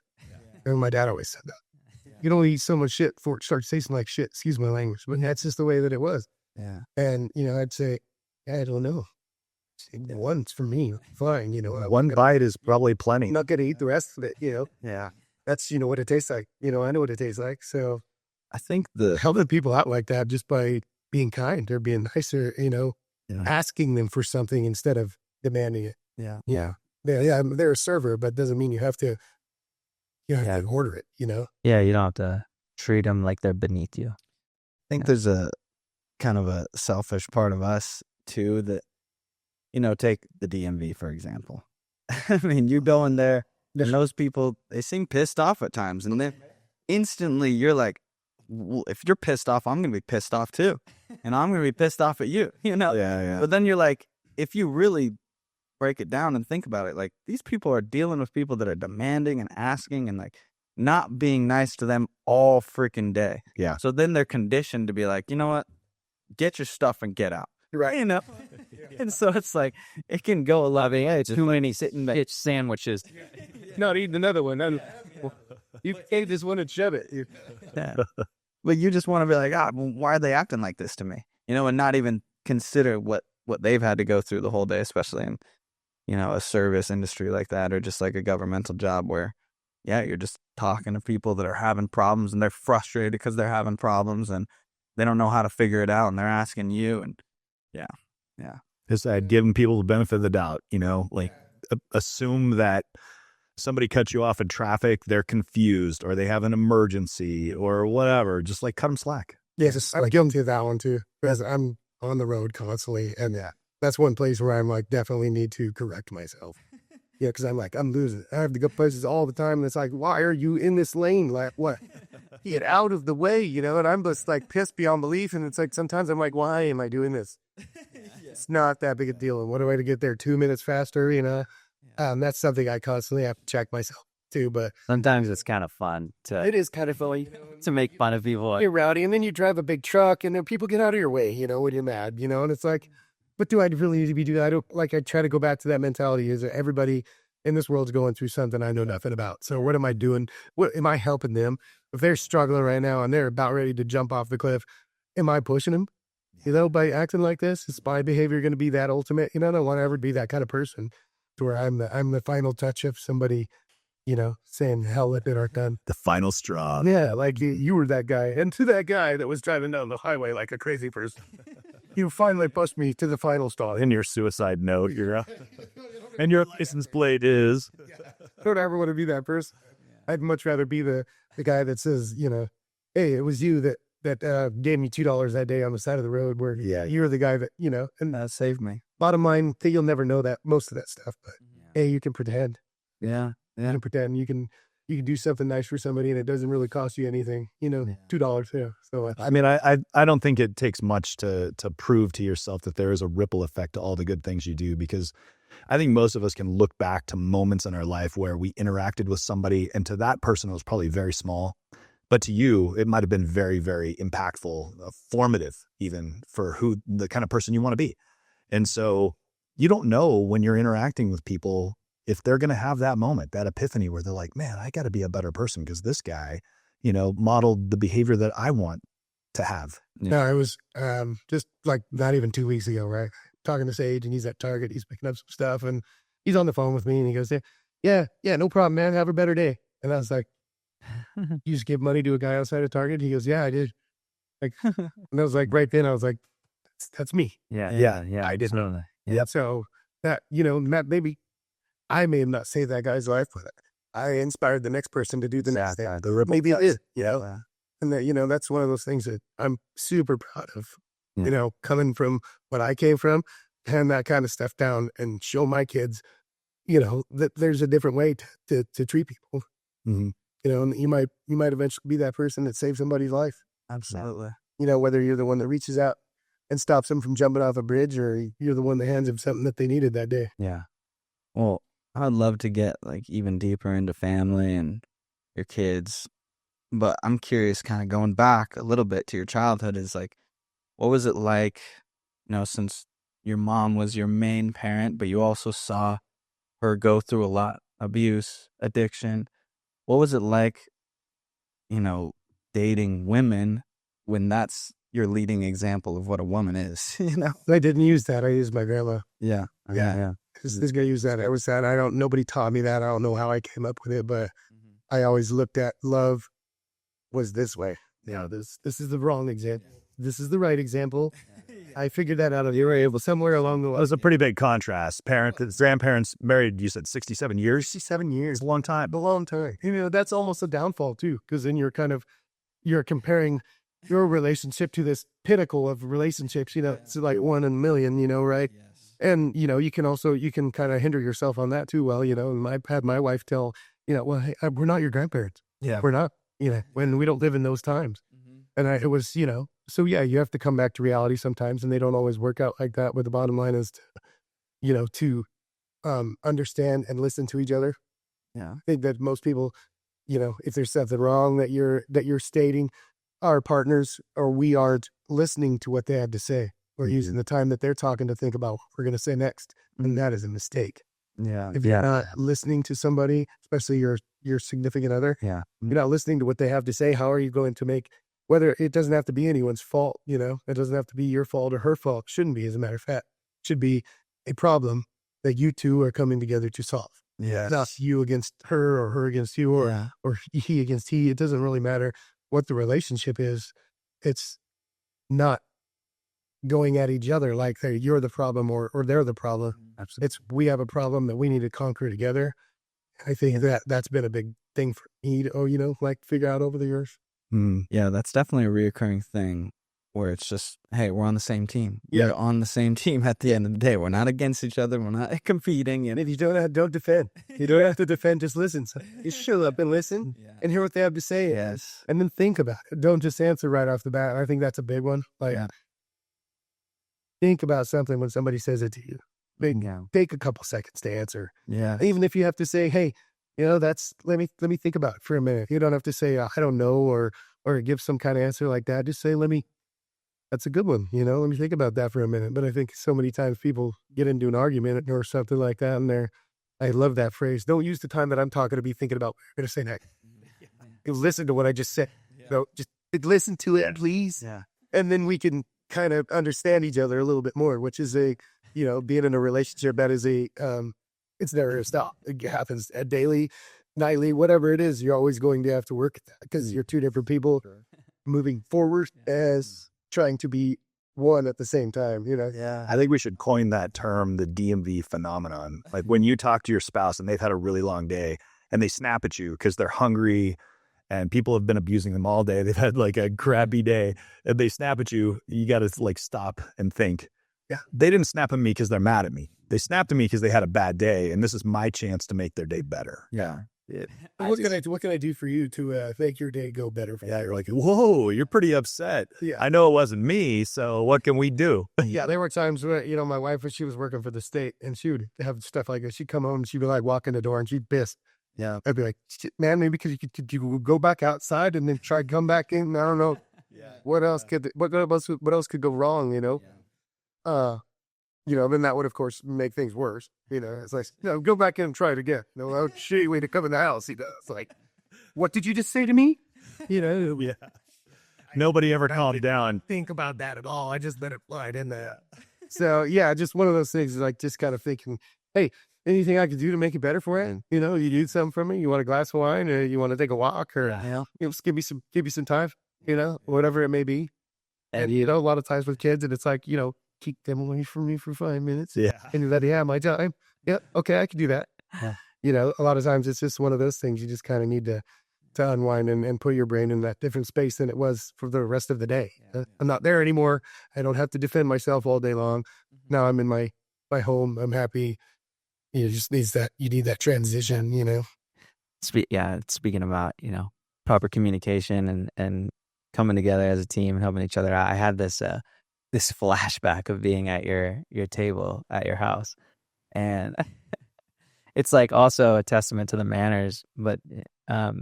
And my dad always said that. You can only eat so much shit before it starts tasting like shit. Excuse my language, but that's just the way that it was. Yeah. And I'd say, I don't know. One's for me, fine. One bite is probably plenty. I'm not gonna eat the rest of it. Yeah. That's what it tastes like. I know what it tastes like. So I think helping people out like that just by being kind or being nicer, asking them for something instead of demanding it. Yeah. Yeah. they're a server, but doesn't mean you have to order it, Yeah, you don't have to treat them like they're beneath you. I think there's a kind of a selfish part of us too that, take the DMV, for example. I mean, you go in there and those people, they seem pissed off at times. And then instantly you're like, well, if you're pissed off, I'm going to be pissed off too. And I'm going to be pissed off at you, Yeah. But then you're like, if you really break it down and think about it, like these people are dealing with people that are demanding and asking and like not being nice to them all freaking day. Yeah. So then they're conditioned to be like, you know what? Get your stuff and get out. Right. And so it's like, it can go a lot. It's too many sitting bitch sandwiches. Not eating another one. You can't just want to shove it. Yeah. But you just want to be like, well, why are they acting like this to me? And not even consider what they've had to go through the whole day, especially in, a service industry like that, or just like a governmental job where, you're just talking to people that are having problems and they're frustrated because they're having problems and they don't know how to figure it out and they're asking you. And It's giving people the benefit of the doubt, assume that somebody cuts you off in traffic, they're confused or they have an emergency or whatever. Just like cut them slack. Yes, I'm guilty of that one too, because I'm on the road constantly. And that's one place where I'm like, definitely need to correct myself. Because I'm losing. I have to go places all the time. And it's like, why are you in this lane? Like, what? Get out of the way, And I'm just like pissed beyond belief. And it's like, sometimes I'm like, why am I doing this? It's not that big a deal. And what do I to get there 2 minutes faster, That's something I constantly have to check myself too. But sometimes it's kind of fun it is kind of funny to make fun of people. You're rowdy, and then you drive a big truck, and then people get out of your way, when you're mad, and it's like, but do I really need to be doing that? I try to go back to that mentality is that everybody in this world's going through something I know nothing about. So what am I doing? What am I helping them? If they're struggling right now and they're about ready to jump off the cliff, am I pushing them? By acting like this, is my behavior going to be that ultimate? I don't want to ever be that kind of person to where I'm the final touch of somebody, saying, hell, let it are done. The final straw. Yeah, like you were that guy. And to that guy that was driving down the highway like a crazy person, you finally pushed me to the final straw. In your suicide note, and your license plate is. I don't ever want to be that person. I'd much rather be the guy that says, hey, it was you that gave me $2 that day on the side of the road where you're the guy that, and that saved me. Bottom line, you'll never know that most of that stuff, but hey, you can pretend. Yeah. You can pretend you can do something nice for somebody and it doesn't really cost you anything, $2. Yeah. So I mean, I don't think it takes much to prove to yourself that there is a ripple effect to all the good things you do, because I think most of us can look back to moments in our life where we interacted with somebody, and to that person it was probably very small, but to you it might have been very, very impactful, formative even for the kind of person you want to be. And so you don't know when you're interacting with people if they're going to have that moment, that epiphany where they're like, man, I got to be a better person because this guy, modeled the behavior that I want to have. No, it was just like not even 2 weeks ago, right? Talking to Sage, and he's at Target. He's picking up some stuff, and he's on the phone with me, and he goes, yeah, no problem, man. Have a better day. And I was like, you just give money to a guy outside of Target? He goes, yeah, I did. Like, and I was like, right then, I was like, that's me. Yeah. I did. Absolutely. Yeah. So that, Matt, maybe I may have not saved that guy's life, but I inspired the next person to do the next thing. Maybe I did, And that, that's one of those things that I'm super proud of, coming from what I came from, hand that kind of stuff down and show my kids, that there's a different way to treat people. Mm-hmm. And you might eventually be that person that saves somebody's life. Absolutely. Whether you're the one that reaches out and stops them from jumping off a bridge, or you're the one that hands them something that they needed that day. Yeah. Well, I'd love to get like even deeper into family and your kids, but I'm curious, kind of going back a little bit to your childhood, is like, what was it like, since your mom was your main parent, but you also saw her go through a lot, abuse, addiction. What was it like, dating women when that's your leading example of what a woman is, I didn't use that. I used my grandma. Yeah. This guy used that. I was that. Nobody taught me that. I don't know how I came up with it, but I always looked at love was this way. This is the wrong example. This is the right example. I figured that out. You were able somewhere along the It line. was a pretty big contrast. Grandparents married, you said 67 years? 67 years. It's a long time. A long time. That's almost a downfall too, because then you're comparing your relationship to this pinnacle of relationships, it's like 1 in a million, right? Yes. And, you can kind of hinder yourself on that too. Well, and I had my wife tell, well, hey, we're not your grandparents. Yeah. We're not, when we don't live in those times. And it was, so yeah, you have to come back to reality sometimes, and they don't always work out like that. But the bottom line is, to understand and listen to each other. Yeah. I think that most people, if there's something wrong that you're stating, our partners or we aren't listening to what they have to say. We're using the time that they're talking to think about what we're going to say next, and that is a mistake. Yeah. If you're not listening to somebody, especially your significant other, Yeah. you're not listening to what they have to say. How are you going to make? Whether it doesn't have to be anyone's fault, it doesn't have to be your fault or her fault. Shouldn't be, as a matter of fact. It should be a problem that you two are coming together to solve. Yeah. Not you against her or her against you or he against he. It doesn't really matter what the relationship is. It's not going at each other like, hey, you're the problem or they're the problem. Absolutely. It's we have a problem that we need to conquer together. I think that's been a big thing for me to, figure out over the years. Yeah, that's definitely a reoccurring thing where it's just, hey, we're on the same team. Yeah. We're on the same team at the end of the day. We're not against each other. We're not competing. And if you don't defend, you don't have to defend, just listen. So you shut up and listen and hear what they have to say. Yes. And then think about it. Don't just answer right off the bat. I think that's a big one. Think about something when somebody says it to you. Take a couple seconds to answer. Yeah. Even if you have to say, hey, let me think about it for a minute. You don't have to say, I don't know, or give some kind of answer like that. Just say, that's a good one. Let me think about that for a minute. But I think so many times people get into an argument or something like that. And I love that phrase. Don't use the time that I'm talking to be thinking about what I'm going to say next. Listen to what I just said. Just listen to it, please. Yeah. And then we can kind of understand each other a little bit more, which is being in a relationship that is it's never going to stop. It happens daily, nightly, whatever it is. You're always going to have to work at that because you're two different people moving forward as trying to be one at the same time, Yeah. I think we should coin that term, the DMV phenomenon. Like when you talk to your spouse and they've had a really long day and they snap at you because they're hungry and people have been abusing them all day. They've had like a crappy day and they snap at you. You got to stop and think. Yeah. They didn't snap at me because they're mad at me. They snapped at me because they had a bad day, and this is my chance to make their day better. Yeah. What can I do for you to make your day go better? Yeah, you're like, whoa, you're pretty upset. Yeah. I know it wasn't me, so what can we do? Yeah, there were times where, my wife, when she was working for the state, and she would have stuff like this. She'd come home and she'd be like, walk in the door and she'd be pissed. Yeah. I'd be like, shit, man, maybe could you go back outside and then try to come back in? I don't know. What else could go wrong, then that would, of course, make things worse. It's like, go back in and try it again. Shitty way to come in the house. It's like, what did you just say to me? Yeah. Nobody ever calmed down. Think about that at all. I just let it fly in there. So, yeah, just one of those things is like just kind of thinking, hey, anything I could do to make it better for it? You need something from me? You want a glass of wine, or you want to take a walk, or just give me some time, whatever it may be. And, a lot of times with kids, and it's like, keep them away from me for 5 minutes. Yeah. And let me have my time. Yeah. Okay. I can do that. Yeah. A lot of times it's just one of those things you just kind of need to unwind and put your brain in that different space than it was for the rest of the day. I'm not there anymore. I don't have to defend myself all day long. Now I'm in my home. I'm happy. You need that transition, Speaking about, proper communication and coming together as a team and helping each other out. I had this flashback of being at your table at your house, and it's like also a testament to the manners. But I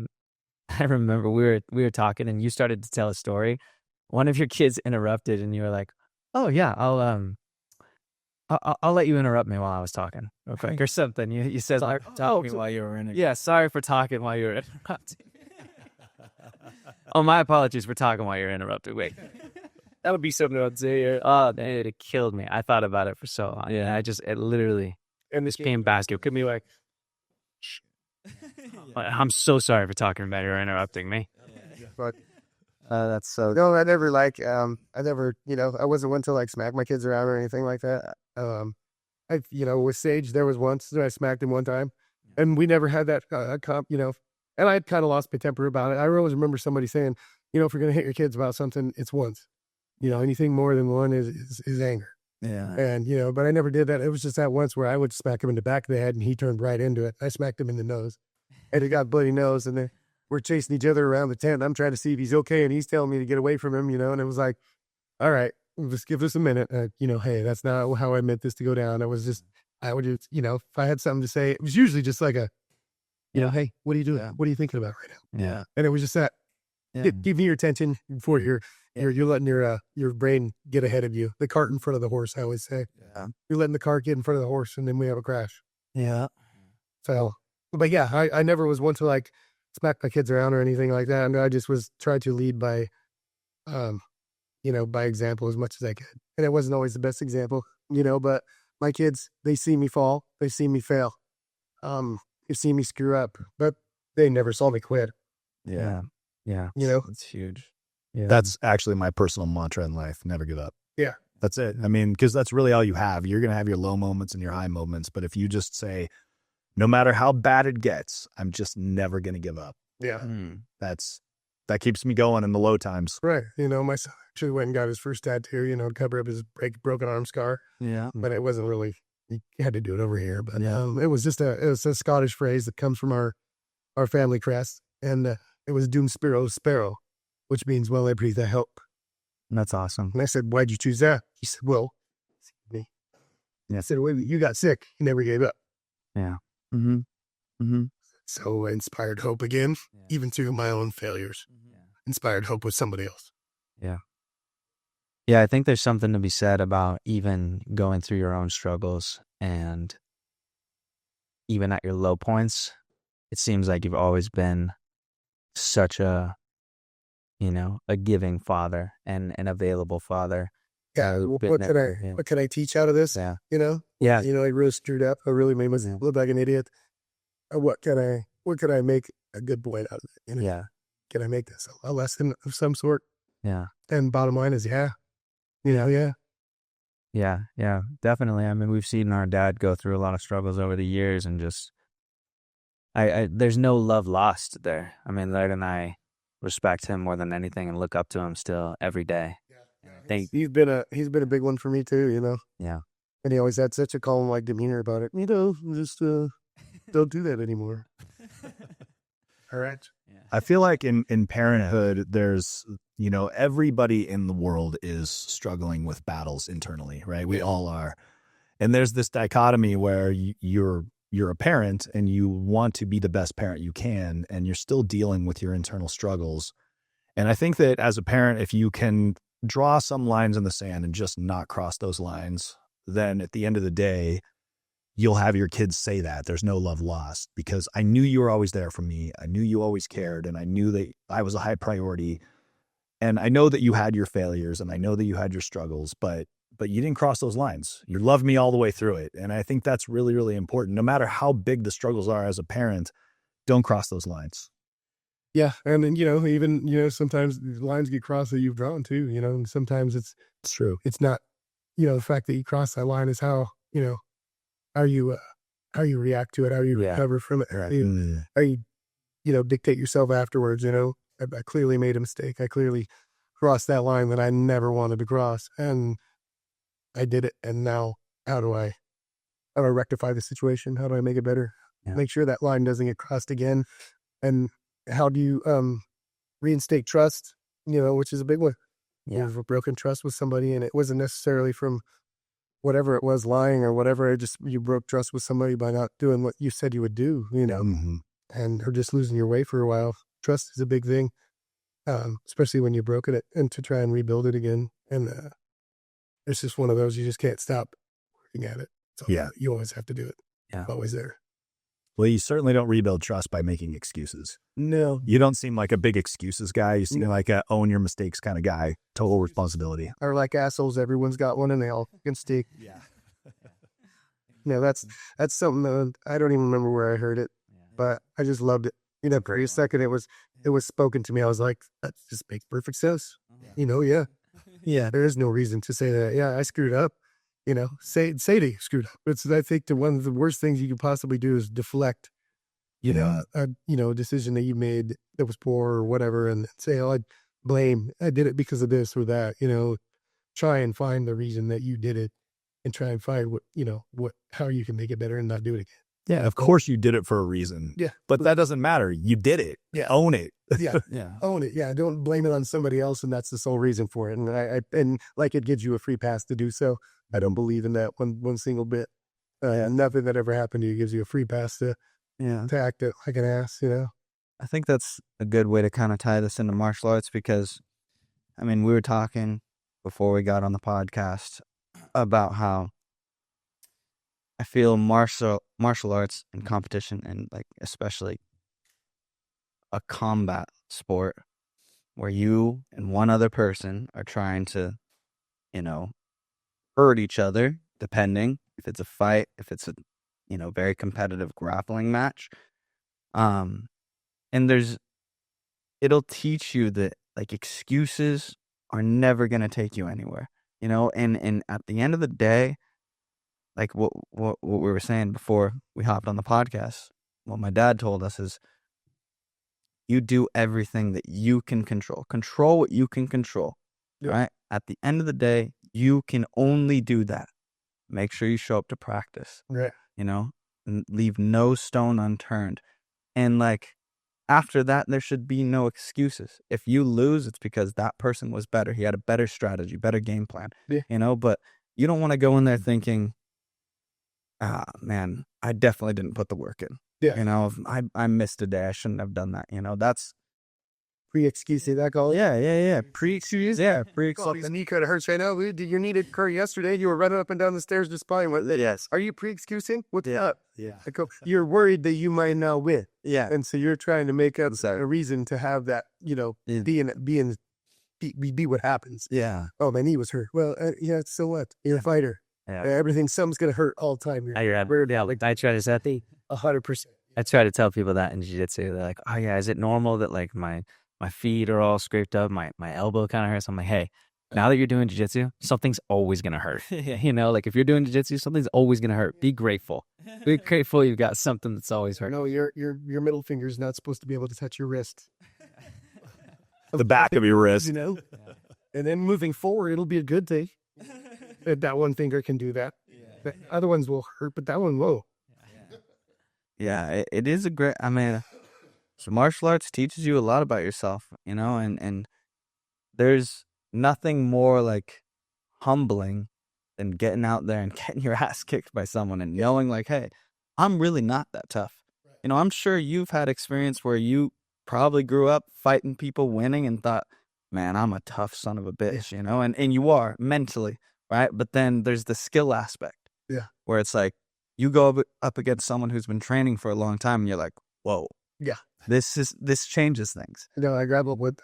remember we were talking and you started to tell a story. One of your kids interrupted and you were like, "Oh yeah, I'll let you interrupt me while I was talking, okay, or something." You said, Sorry for talking while you were in it. Yeah, sorry for talking while you were interrupting. Oh, my apologies for talking while you're interrupted. Wait. That would be something I'd say here. Oh, it killed me. I thought about it for so long. Yeah, it literally, and this came basket. Could be like, I'm so sorry for talking about you or interrupting me. But That's so. No, I never I wasn't one to like smack my kids around or anything like that. With Sage, there was once that I smacked him one time, and we never had that and I had kind of lost my temper about it. I always remember somebody saying, if you're going to hit your kids about something, it's once. Anything more than one is anger. Yeah. And, but I never did that. It was just that once where I would smack him in the back of the head and he turned right into it. I smacked him in the nose and he got bloody nose, and we're chasing each other around the tent. I'm trying to see if he's okay, and he's telling me to get away from him, and it was like, all right, just give us a minute. Hey, that's not how I meant this to go down. I would just, if I had something to say, it was usually just like hey, what are you doing? Yeah. What are you thinking about right now? Yeah. And it was just that, give me your attention before you're letting your brain get ahead of you. The cart in front of the horse, I always say. Yeah. You're letting the cart get in front of the horse, and then we have a crash. Yeah. So, but yeah, I never was one to like smack my kids around or anything like that. And I just was trying to lead by, by example as much as I could. And it wasn't always the best example, but my kids, they see me fall, they see me fail. You see me screw up, but they never saw me quit. Yeah. Yeah. It's huge. Yeah. That's actually my personal mantra in life. Never give up. Yeah. That's it. I mean, because that's really all you have. You're going to have your low moments and your high moments. But if you just say, no matter how bad it gets, I'm just never going to give up. Yeah. That keeps me going in the low times. Right. My son actually went and got his first tattoo, to cover up his broken arm scar. Yeah. But it wasn't really, he had to do it over here. But it was just a Scottish phrase that comes from our family crest. And it was Doom Sparrow, which means, well, I breathe, I help. That's awesome. And I said, why'd you choose that? He said, well, I said, wait, you got sick. You never gave up. Yeah. Mm-hmm. Mm-hmm. So I inspired hope again, even through my own failures. Inspired hope with somebody else. Yeah. Yeah, I think there's something to be said about even going through your own struggles, and even at your low points, it seems like you've always been such a giving father and an available father. Yeah. What can I teach out of this? Yeah. Yeah. I really screwed up. I really made myself look like an idiot. What can I make a good point out of it? Yeah. Can I make this a lesson of some sort? Yeah. And bottom line is, yeah. Yeah, definitely. I mean, we've seen our dad go through a lot of struggles over the years, and just, there's no love lost there. I mean, Laird and I respect him more than anything and look up to him still every day. Yeah. He's been a big one for me too, Yeah. And he always had such a calm, like, demeanor about it. Just don't do that anymore. All right. I feel like in parenthood, there's, everybody in the world is struggling with battles internally, right? We all are. And there's this dichotomy where you're a parent and you want to be the best parent you can, and you're still dealing with your internal struggles. And I think that as a parent, if you can draw some lines in the sand and just not cross those lines, then at the end of the day, you'll have your kids say that there's no love lost, because I knew you were always there for me. I knew you always cared, and I knew that I was a high priority. And I know that you had your failures, and I know that you had your struggles, but you didn't cross those lines. You loved me all the way through it. And I think that's really, really important. No matter how big the struggles are as a parent, don't cross those lines. Yeah. And then, even, sometimes the lines get crossed that you've drawn too, and sometimes it's true. It's not, the fact that you cross that line is how you react to it, how you recover from it, how you dictate yourself afterwards. I clearly made a mistake. I clearly crossed that line that I never wanted to cross, and I did it. And now, how do I rectify the situation? How do I make it better? Yeah. Make sure that line doesn't get crossed again. And how do you reinstate trust? Which is a big one. Yeah. You've broken trust with somebody, and it wasn't necessarily from whatever it was, lying or whatever. You broke trust with somebody by not doing what you said you would do, and or just losing your way for a while. Trust is a big thing, especially when you've broken it, and to try and rebuild it again. And it's just one of those, you just can't stop working at it. So you always have to do it. Yeah. Always there. Well, you certainly don't rebuild trust by making excuses. No. You don't seem like a big excuses guy. You seem like a own your mistakes kind of guy. Total responsibility. Or like assholes, everyone's got one and they all can stick. Yeah. That's something that I don't even remember where I heard it, but I just loved it. You know, for a second, it was spoken to me. I was like, that just makes perfect sense. You know, yeah. There is no reason to say that. Yeah, I screwed up. You know, say that you screwed up. I think one of the worst things you could possibly do is deflect, you know, a decision that you made that was poor or whatever, and say, oh, I did it because of this or that. You know, try and find the reason that you did it, and try and find how you can make it better and not do it again. Yeah, of course you did it for a reason. Yeah, but that doesn't matter. You did it. Yeah, own it. Yeah, Yeah. own it. Yeah, don't blame it on somebody else, and that's the sole reason for it. And and like it gives you a free pass to do so. I don't believe in that one single bit. Nothing that ever happened to you gives you a free pass to act it like an ass. You know. I think that's a good way to kind of tie this into martial arts because, I mean, we were talking before we got on the podcast about how I feel martial arts and competition, and like especially a combat sport where you and one other person are trying to, you know, hurt each other, depending if it's a fight, if it's a, you know, very competitive grappling match. And it'll teach you that like excuses are never going to take you anywhere, you know, and at the end of the day, like what we were saying before we hopped on the podcast, what my dad told us is you do everything that you can control what you can control, right? At the end of the day, you can only do that. Make sure you show up to practice, right? You know, and leave no stone unturned. And like, after that, there should be no excuses. If you lose, it's because that person was better. He had a better strategy, better game plan, you know, but you don't want to go in there thinking, man, I definitely didn't put the work in. Yeah. You know, I missed a day. I shouldn't have done that. You know, that's pre-excuse. That call? Yeah. Pre-excuse. Yeah. Pre-excuse. The knee kind of hurts right now. Did your knee occur yesterday? You were running up and down the stairs just fine. Yes. Are you pre-excusing? What's up? Yeah. I go, you're worried that you might not win. Yeah. And so you're trying to make up a reason to have that, you know, be what happens. Yeah. Oh, my knee was hurt. Well, yeah, so what? You're a fighter. Yeah. Something's going to hurt all the time. Like I try to set 100%. I try to tell people that in jiu-jitsu. They're like, oh yeah, is it normal that like my feet are all scraped up, my elbow kind of hurts? I'm like, hey, now that you're doing jiu-jitsu, something's always going to hurt. You know, like if you're doing jiu-jitsu, something's always going to hurt. Be grateful. Be grateful you've got something that's always hurt. No, your middle finger's not supposed to be able to touch your wrist. The back of your wrist. You know? And then moving forward, it'll be a good thing. That one finger can do that. The other ones will hurt, but that one won't. Yeah, it is a great, I mean, so martial arts teaches you a lot about yourself, you know, and there's nothing more like humbling than getting out there and getting your ass kicked by someone and knowing like, hey, I'm really not that tough. You know, I'm sure you've had experience where you probably grew up fighting people, winning, and thought, man, I'm a tough son of a bitch, you know, and you are mentally, right? But then there's the skill aspect. Yeah. Where it's like, you go up against someone who's been training for a long time, and you're like, "Whoa, yeah, this changes things." You know, I grappled with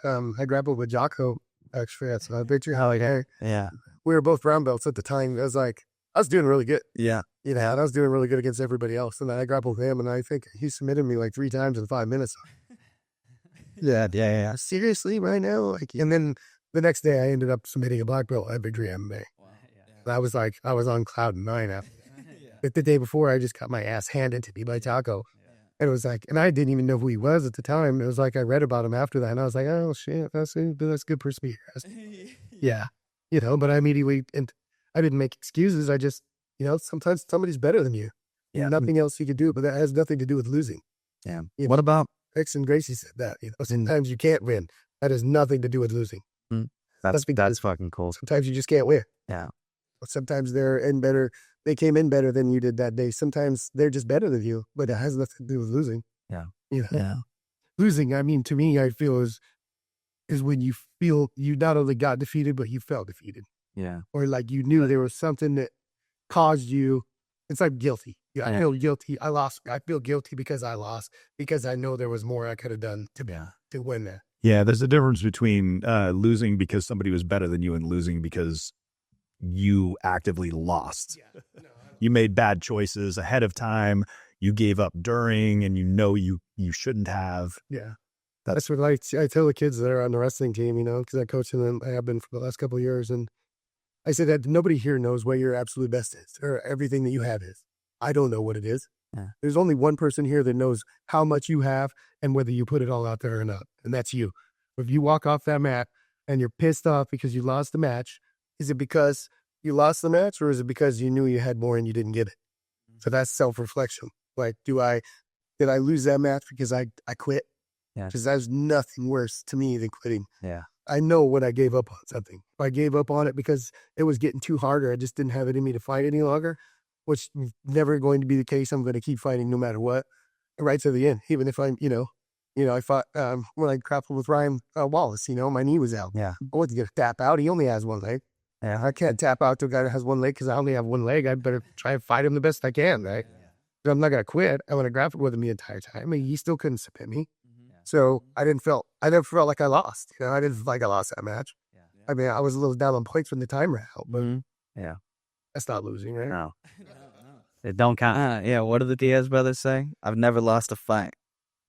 Jocko. Actually, that's a picture how yeah. We were both brown belts at the time. I was doing really good. Yeah, you know, and I was doing really good against everybody else. And then I grappled him, and I think he submitted me like 3 times in 5 minutes. Yeah. Seriously, right now, and then the next day I ended up submitting a black belt at Victory MMA. Wow. Yeah. I was on cloud 9 after. But the day before, I just got my ass handed to me by Taco. And it was like, and I didn't even know who he was at the time. It was like, I read about him after that, and I was like, oh shit, that's good perspective. Yeah. You know, but I immediately, and I didn't make excuses. I just, you know, sometimes somebody's better than you. Yeah. Nothing else you could do, but that has nothing to do with losing. Yeah. What about X and Gracie said that, you know, sometimes you can't win. That has nothing to do with losing. That's fucking cool. Sometimes you just can't win. Yeah. Sometimes they came in better than you did that day. Sometimes they're just better than you, but it has nothing to do with losing. Yeah. You know? Yeah. Losing, I mean, to me, I feel is when you feel you not only got defeated, but you felt defeated. Yeah. Or like you knew there was something that caused you. It's like guilty. Yeah, I feel guilty. I lost. I feel guilty because I lost, because I know there was more I could have done to win that. Yeah, there's a difference between losing because somebody was better than you and losing because you actively lost. You made bad choices ahead of time. You gave up during, and you know you you shouldn't have. Yeah. That's what I tell the kids that are on the wrestling team, because I coach them, I have been for the last couple of years. And I said that nobody here knows what your absolute best is or everything that you have is. I don't know what it is. Yeah. There's only one person here that knows how much you have and whether you put it all out there or not. And that's you. If you walk off that mat and you're pissed off because you lost the match, is it because you lost the match or is it because you knew you had more and you didn't get it? So that's self-reflection. Like, did I lose that match because I quit? Yeah. Because there's nothing worse to me than quitting. Yeah. I know when I gave up on something. If I gave up on it because it was getting too hard or I just didn't have it in me to fight any longer, which is never going to be the case. I'm going to keep fighting no matter what, right to the end. Even if I'm, I fought when I grappled with Ryan Wallace, my knee was out. Yeah. I wasn't going to tap out. He only has one leg. Yeah. I can't tap out to a guy that has one leg because I only have one leg. I better try and fight him the best I can, right? Yeah. I'm not going to quit. I want to grapple with him the entire time. I mean, he still couldn't submit me. So I never felt like I lost. I didn't feel like I lost that match. Yeah. I mean, I was a little down on points when the time ran out, but yeah, that's not losing, right? No. It don't count. Yeah, what do the Diaz brothers say? I've never lost a fight.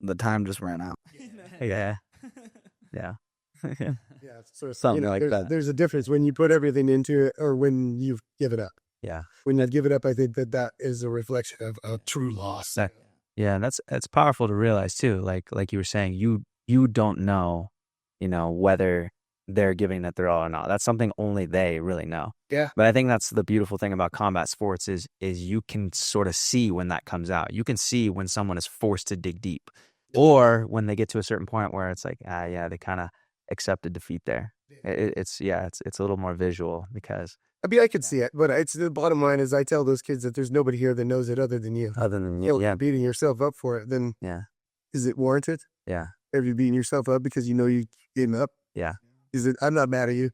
The time just ran out. Yeah. Yeah. So Something like that. There's a difference when you put everything into it or when you give it up. Yeah. When you give it up, I think that is a reflection of a true loss. Yeah, that's powerful to realize too. Like you were saying, you don't know, whether they're giving it their all or not. That's something only they really know. Yeah. But I think that's the beautiful thing about combat sports is you can sort of see when that comes out. You can see when someone is forced to dig deep, or when they get to a certain point where it's like, they kind of accepted defeat there. It's a little more visual because. I mean, I could see it, but it's the bottom line is I tell those kids that there's nobody here that knows it other than you. Other than you, yeah. Beating yourself up for it, then is it warranted? Yeah. Have you beaten yourself up because you gave up? Yeah. Is it? I'm not mad at you.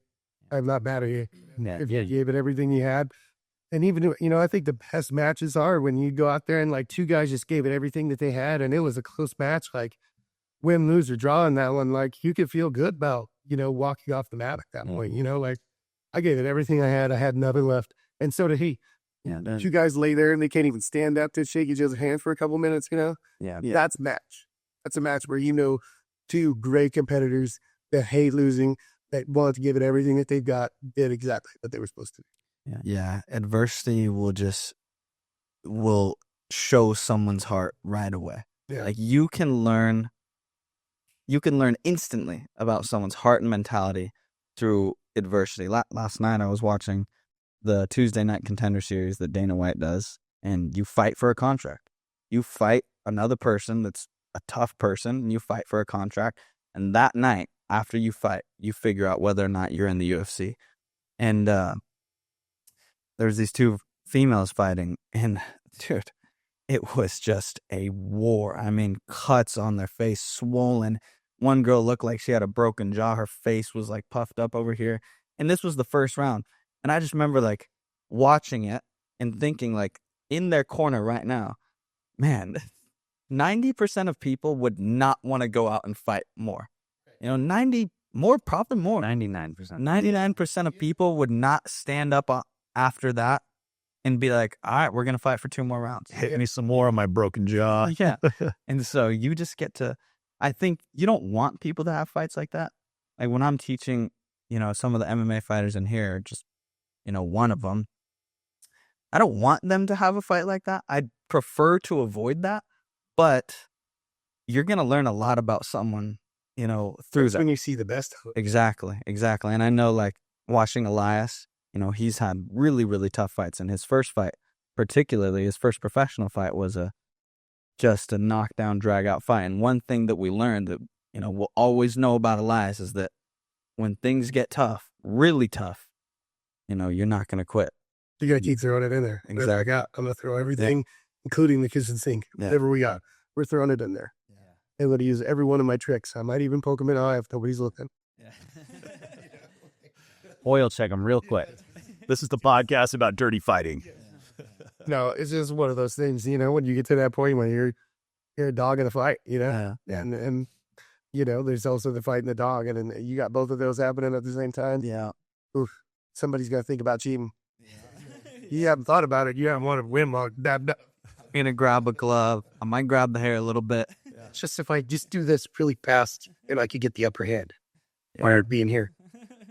I'm not mad at you. Yeah. If you gave it everything you had, and even I think the best matches are when you go out there and like two guys just gave it everything that they had, and it was a close match, like win, lose, or draw in that one. Like you could feel good about walking off the mat at that point. Like. I gave it everything I had. I had nothing left. And so did he. Yeah. Two guys lay there and they can't even stand up to shake each other's hands for a couple minutes, Yeah. That's a match. That's a match where two great competitors that hate losing, that wanted to give it everything that they've got, did exactly what they were supposed to do. Yeah. Adversity will show someone's heart right away. Yeah. Like you can learn instantly about someone's heart and mentality through adversity. Last night I was watching the Tuesday Night Contender Series that Dana White does, and you fight for a contract. You fight another person that's a tough person, and you fight for a contract. And that night, after you fight, you figure out whether or not you're in the UFC. And there's these two females fighting, and dude, it was just a war. I mean, cuts on their face, swollen. One girl looked like she had a broken jaw. Her face was like puffed up over here. And this was the first round. And I just remember like watching it and thinking like in their corner right now, man, 90% of people would not want to go out and fight more. 99% of people would not stand up after that and be like, all right, we're going to fight for 2 more rounds. Hit me some more on my broken jaw. Yeah. And so you just get to, I think you don't want people to have fights like that. Like when I'm teaching, some of the MMA fighters in here, just, one of them, I don't want them to have a fight like that. I'd prefer to avoid that, but you're going to learn a lot about someone, through That's that. when you see the best of it. Exactly. And I know like watching Elias, he's had really, really tough fights. And his first fight, particularly his first professional fight, was just a knockdown, drag out fight. And one thing that we learned that, we'll always know about Elias is that when things get tough, really tough, you're not going to quit. You got to keep throwing it in there. Exactly. Whatever I got, I'm going to throw everything, including the kitchen sink. Yeah. Whatever we got, we're throwing it in there. Yeah. I'm going to use every one of my tricks. I might even poke them in the eye if nobody's looking. Yeah. Oil check them real quick. This is the podcast about dirty fighting. No, it's just one of those things, when you get to that point when you're a dog in a fight, Yeah. and there's also the fight and the dog, and then you got both of those happening at the same time. Yeah. Oof, somebody's got to think about cheating. You haven't thought about it. You haven't wanted to win. Well, I'm going to grab a glove. I might grab the hair a little bit. It's just if I just do this really fast and I could get the upper hand or being here.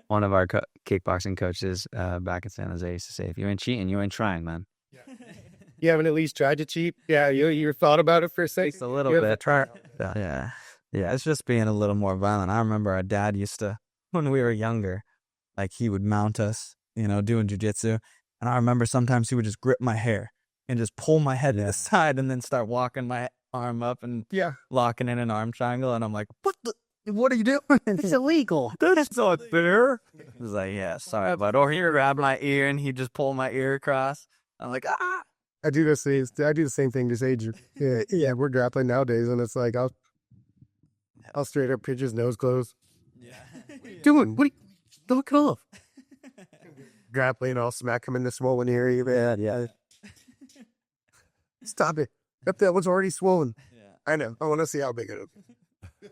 One of our kickboxing coaches back in San Jose used to say, if you ain't cheating, you ain't trying, man. You haven't at least tried to cheat? Yeah, you thought about it for a second? Just a little You bit. haven't tried. Yeah. Yeah. It's just being a little more violent. I remember our dad used to, when we were younger, like he would mount us, doing jujitsu. And I remember sometimes he would just grip my hair and just pull my head to the side and then start walking my arm up and locking in an arm triangle. And I'm like, what are you doing? It's illegal. That's not fair. He was like, yeah, sorry, bud. Or he'd grab my ear and he'd just pull my ear across. I'm like, ah. I do the same thing. Just age. Yeah, we're grappling nowadays, and it's like I'll straight up pitch his nose closed. Yeah. Doing what? Look off. Grappling, I'll smack him in the swollen area. Yeah. Stop it. Yep, that one's already swollen. Yeah. I know. I want to see how big it is.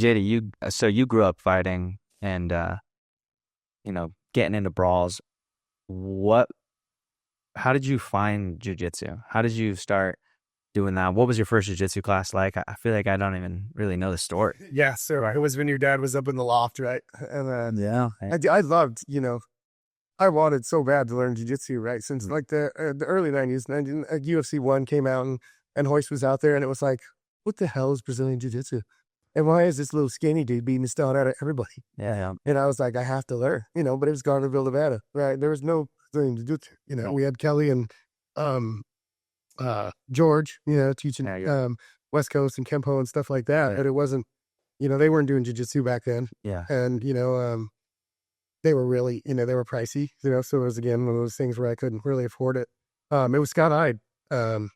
JD, you grew up fighting and, getting into brawls. How did you find jiu-jitsu? How did you start doing that? What was your first jiu-jitsu class like? I feel like I don't even really know the story. Yeah, so it was when your dad was up in the loft, right? And Yeah. I loved, I wanted so bad to learn jiu-jitsu, right? Since like the early 90s, UFC 1 came out and Hoist was out there and it was like, what the hell is Brazilian Jiu-Jitsu? And why is this little skinny dude beating the stone out of everybody? Yeah. And I was like, I have to learn, but it was Garnerville, Nevada, right? There was no Brazilian Jiu-Jitsu, we had Kelly and George, teaching West Coast and Kempo and stuff like that. But it wasn't, they weren't doing jiu-jitsu back then. Yeah. And, they were really, they were pricey, so it was, again, one of those things where I couldn't really afford it. It was Scott Hyde, who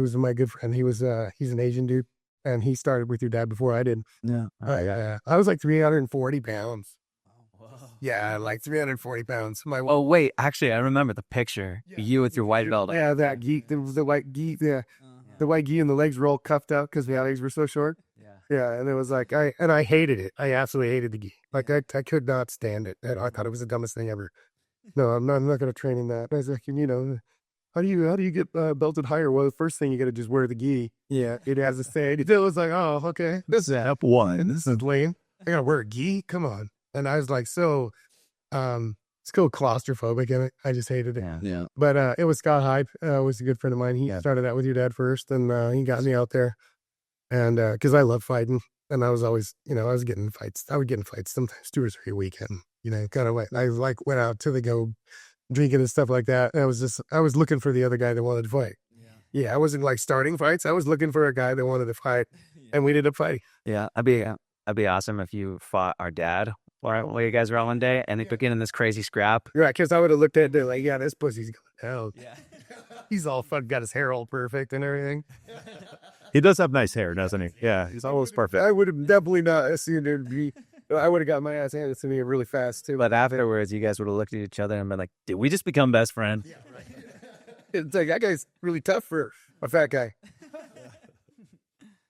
was my good friend. He's an Asian dude, and he started with your dad before I did. Yeah. I was like 340 pounds. Wow. Yeah, like 340 pounds. Oh, wait, actually, I remember the picture. You with your white belt. Yeah, that gi, the white gi, the white gi, and the legs were all cuffed out because the legs were so short. Yeah, and it was like, I hated it. I absolutely hated the gi. Like, I could not stand it. And I thought it was the dumbest thing ever. No, I'm not going to train in that. I was like, how do you get belted higher? Well, the first thing you got to just wear the gi. Yeah, it has a say. It was like, oh, okay, this is Step one. This is lame. I got to wear a gi? Come on. And I was like, so claustrophobic in it. I just hated it. Yeah. But it was Scott Hyde, was a good friend of mine. He started that with your dad first, and he got me out there. And because I love fighting, and I was always, I was getting fights. I would get in fights sometimes 2 or 3 a weekend. Kind of like I went out to the go drinking and stuff like that. And I was looking for the other guy that wanted to fight. Yeah, I wasn't like starting fights. I was looking for a guy that wanted to fight, and we ended up fighting. Yeah, that'd be awesome if you fought our dad while you guys were out one day and they took in this crazy scrap. Right, because I would have looked at it like, yeah, this pussy's going hell. Yeah. He's all fun, got his hair all perfect and everything. He does have nice hair, doesn't he? Yeah, he's almost perfect. I would have definitely not assumed it would be. I would have got my ass handed to me really fast too. But afterwards, you guys would have looked at each other and been like, "Did we just become best friends?" Yeah, right. It's like, that guy's really tough for a fat guy.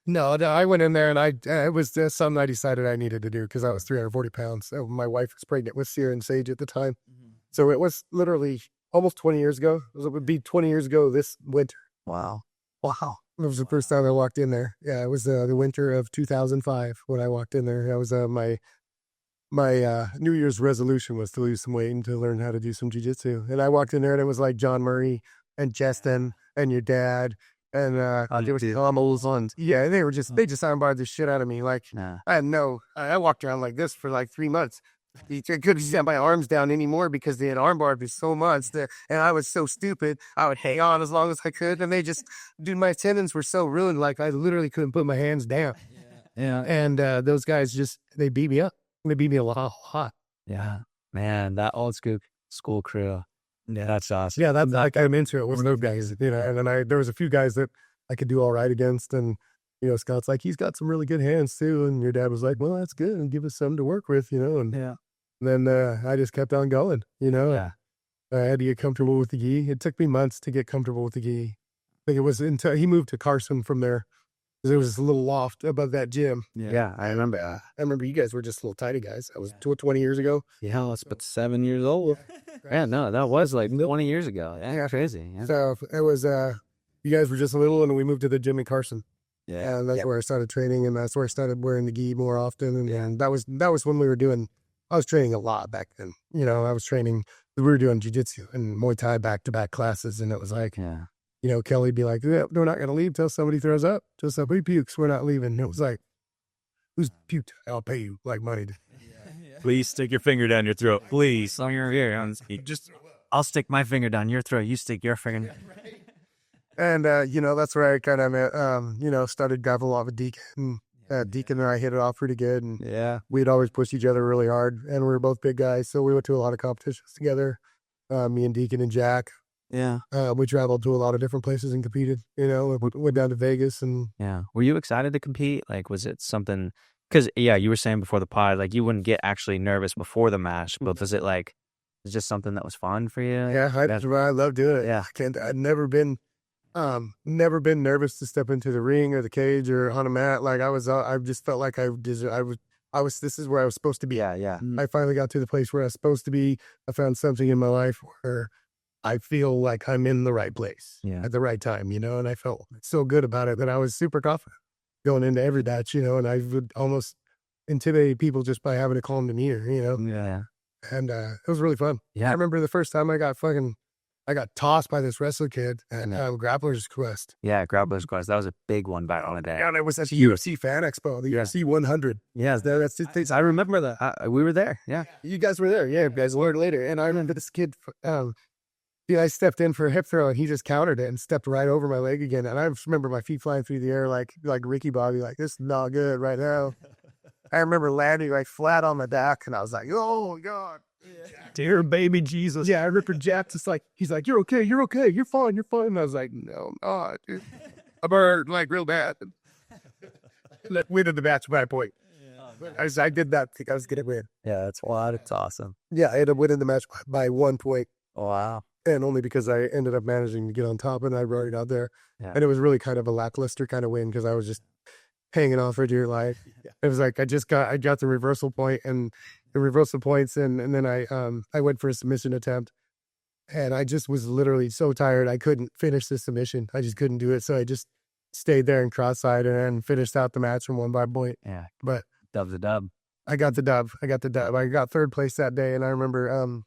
No, I went in there and it was something I decided I needed to do because I was 340 pounds. My wife was pregnant with Sierra and Sage at the time. Mm-hmm. So it was literally almost 20 years ago. It would be 20 years ago this winter. Wow. It was the first time I walked in there. Yeah, it was the winter of 2005 when I walked in there. That was my New Year's resolution was to lose some weight and to learn how to do some jiu-jitsu. And I walked in there and it was like John Murray and Justin and your dad and there was Hummels on. Yeah, they just armbarred the shit out of me. Like, I walked around like this for like 3 months. I couldn't get my arms down anymore because they had armbarred me so much and I was so stupid. I would hang on as long as I could, and my tendons were so ruined. Like, I literally couldn't put my hands down. Yeah. And those guys they beat me up. They beat me a lot. Yeah, man, that old school crew. Yeah, that's awesome. Yeah, that's like I'm into it with those guys. And then there was a few guys that I could do all right against, and Scott's like, he's got some really good hands too. And your dad was like, well, that's good, and give us something to work with, and then I just kept on going, Yeah. I had to get comfortable with the gi. It took me months to get comfortable with the gi. I think it was until he moved to Carson from there. There was this little loft above that gym. Yeah, I remember. I remember you guys were just little tiny guys. That was 20 years ago. Yeah, it's but 7 years old. Yeah, no, that was like 20 years ago. Yeah, crazy. Yeah. So it was, you guys were just little, and we moved to the gym in Carson. Yeah. And that's where I started training, and that's where I started wearing the gi more often. And that was when we were doing. I was training a lot back then. You know, I was training. We were doing jiu-jitsu and Muay Thai back-to-back classes, and it was like, Yeah. you know, Kelly'd be like, yeah, "We're not going to leave till somebody throws up, till somebody pukes. We're not leaving." And it was like, "Who's puked? I'll pay you like money." Please stick your finger down your throat. Please. So you're here. I'll stick my finger down your throat. You stick your finger. And you know, that's where I kind of met, you know, started grappling a lot with Deacon. Deacon and I hit it off pretty good, and Yeah. we'd always push each other really hard. And we were both big guys, so we went to a lot of competitions together. Me and Deacon and Jack. Yeah. We traveled to a lot of different places and competed. You know, went down to Vegas, and Yeah. Were you excited to compete? Like, was it something? Because you were saying before the pod, like you wouldn't get actually nervous before the match, but was it like, it's just something that was fun for you? yeah, I love doing it. Yeah. I'd never been nervous to step into the ring or the cage or on a mat. Like I just felt like this is where I was supposed to be. Yeah. Yeah. I finally got to the place where I was supposed to be. I found something in my life where I feel like I'm in the right place at the right time, you know, and I felt so good about it that I was super confident going into every match, you know, and I would almost intimidate people just by having a calm demeanor, you know, Yeah. and it was really fun. Yeah. I remember the first time I got tossed by this wrestler kid at Grappler's Quest. Yeah. Grappler's Quest. That was a big one back on the day. Yeah, and it was at the UFC Fan Expo, the UFC 100. Yeah. I remember that. We were there. Yeah. You guys were there. Yeah, you guys learned later. And I remember this kid, I stepped in for a hip throw and he just countered it and stepped right over my leg again. And I just remember my feet flying through the air like Ricky Bobby, like, this is not good right now. I remember landing like flat on the back and I was like, oh my God. Dear baby Jesus. Yeah, I remember Jack just like, he's like, you're okay, you're fine. And I was like, no, I'm not, dude. I'm hurt like real bad. Win in the match by a point. I did that. I think I was going to win. Yeah. That's wild. It's awesome. Yeah, I ended up winning the match by 1 point. Wow. And only because I ended up managing to get on top and I rode it out there. Yeah. And it was really kind of a lackluster kind of win because I was just hanging on for dear life. It was like I got the reversal point and the reversal points and then I went for a submission attempt. And I just was literally so tired I couldn't finish the submission. I just couldn't do it. So I just stayed there and cross-eyed and finished out the match and won by a point. Yeah. But Dub's a dub. I got the dub. I got third place that day, and I remember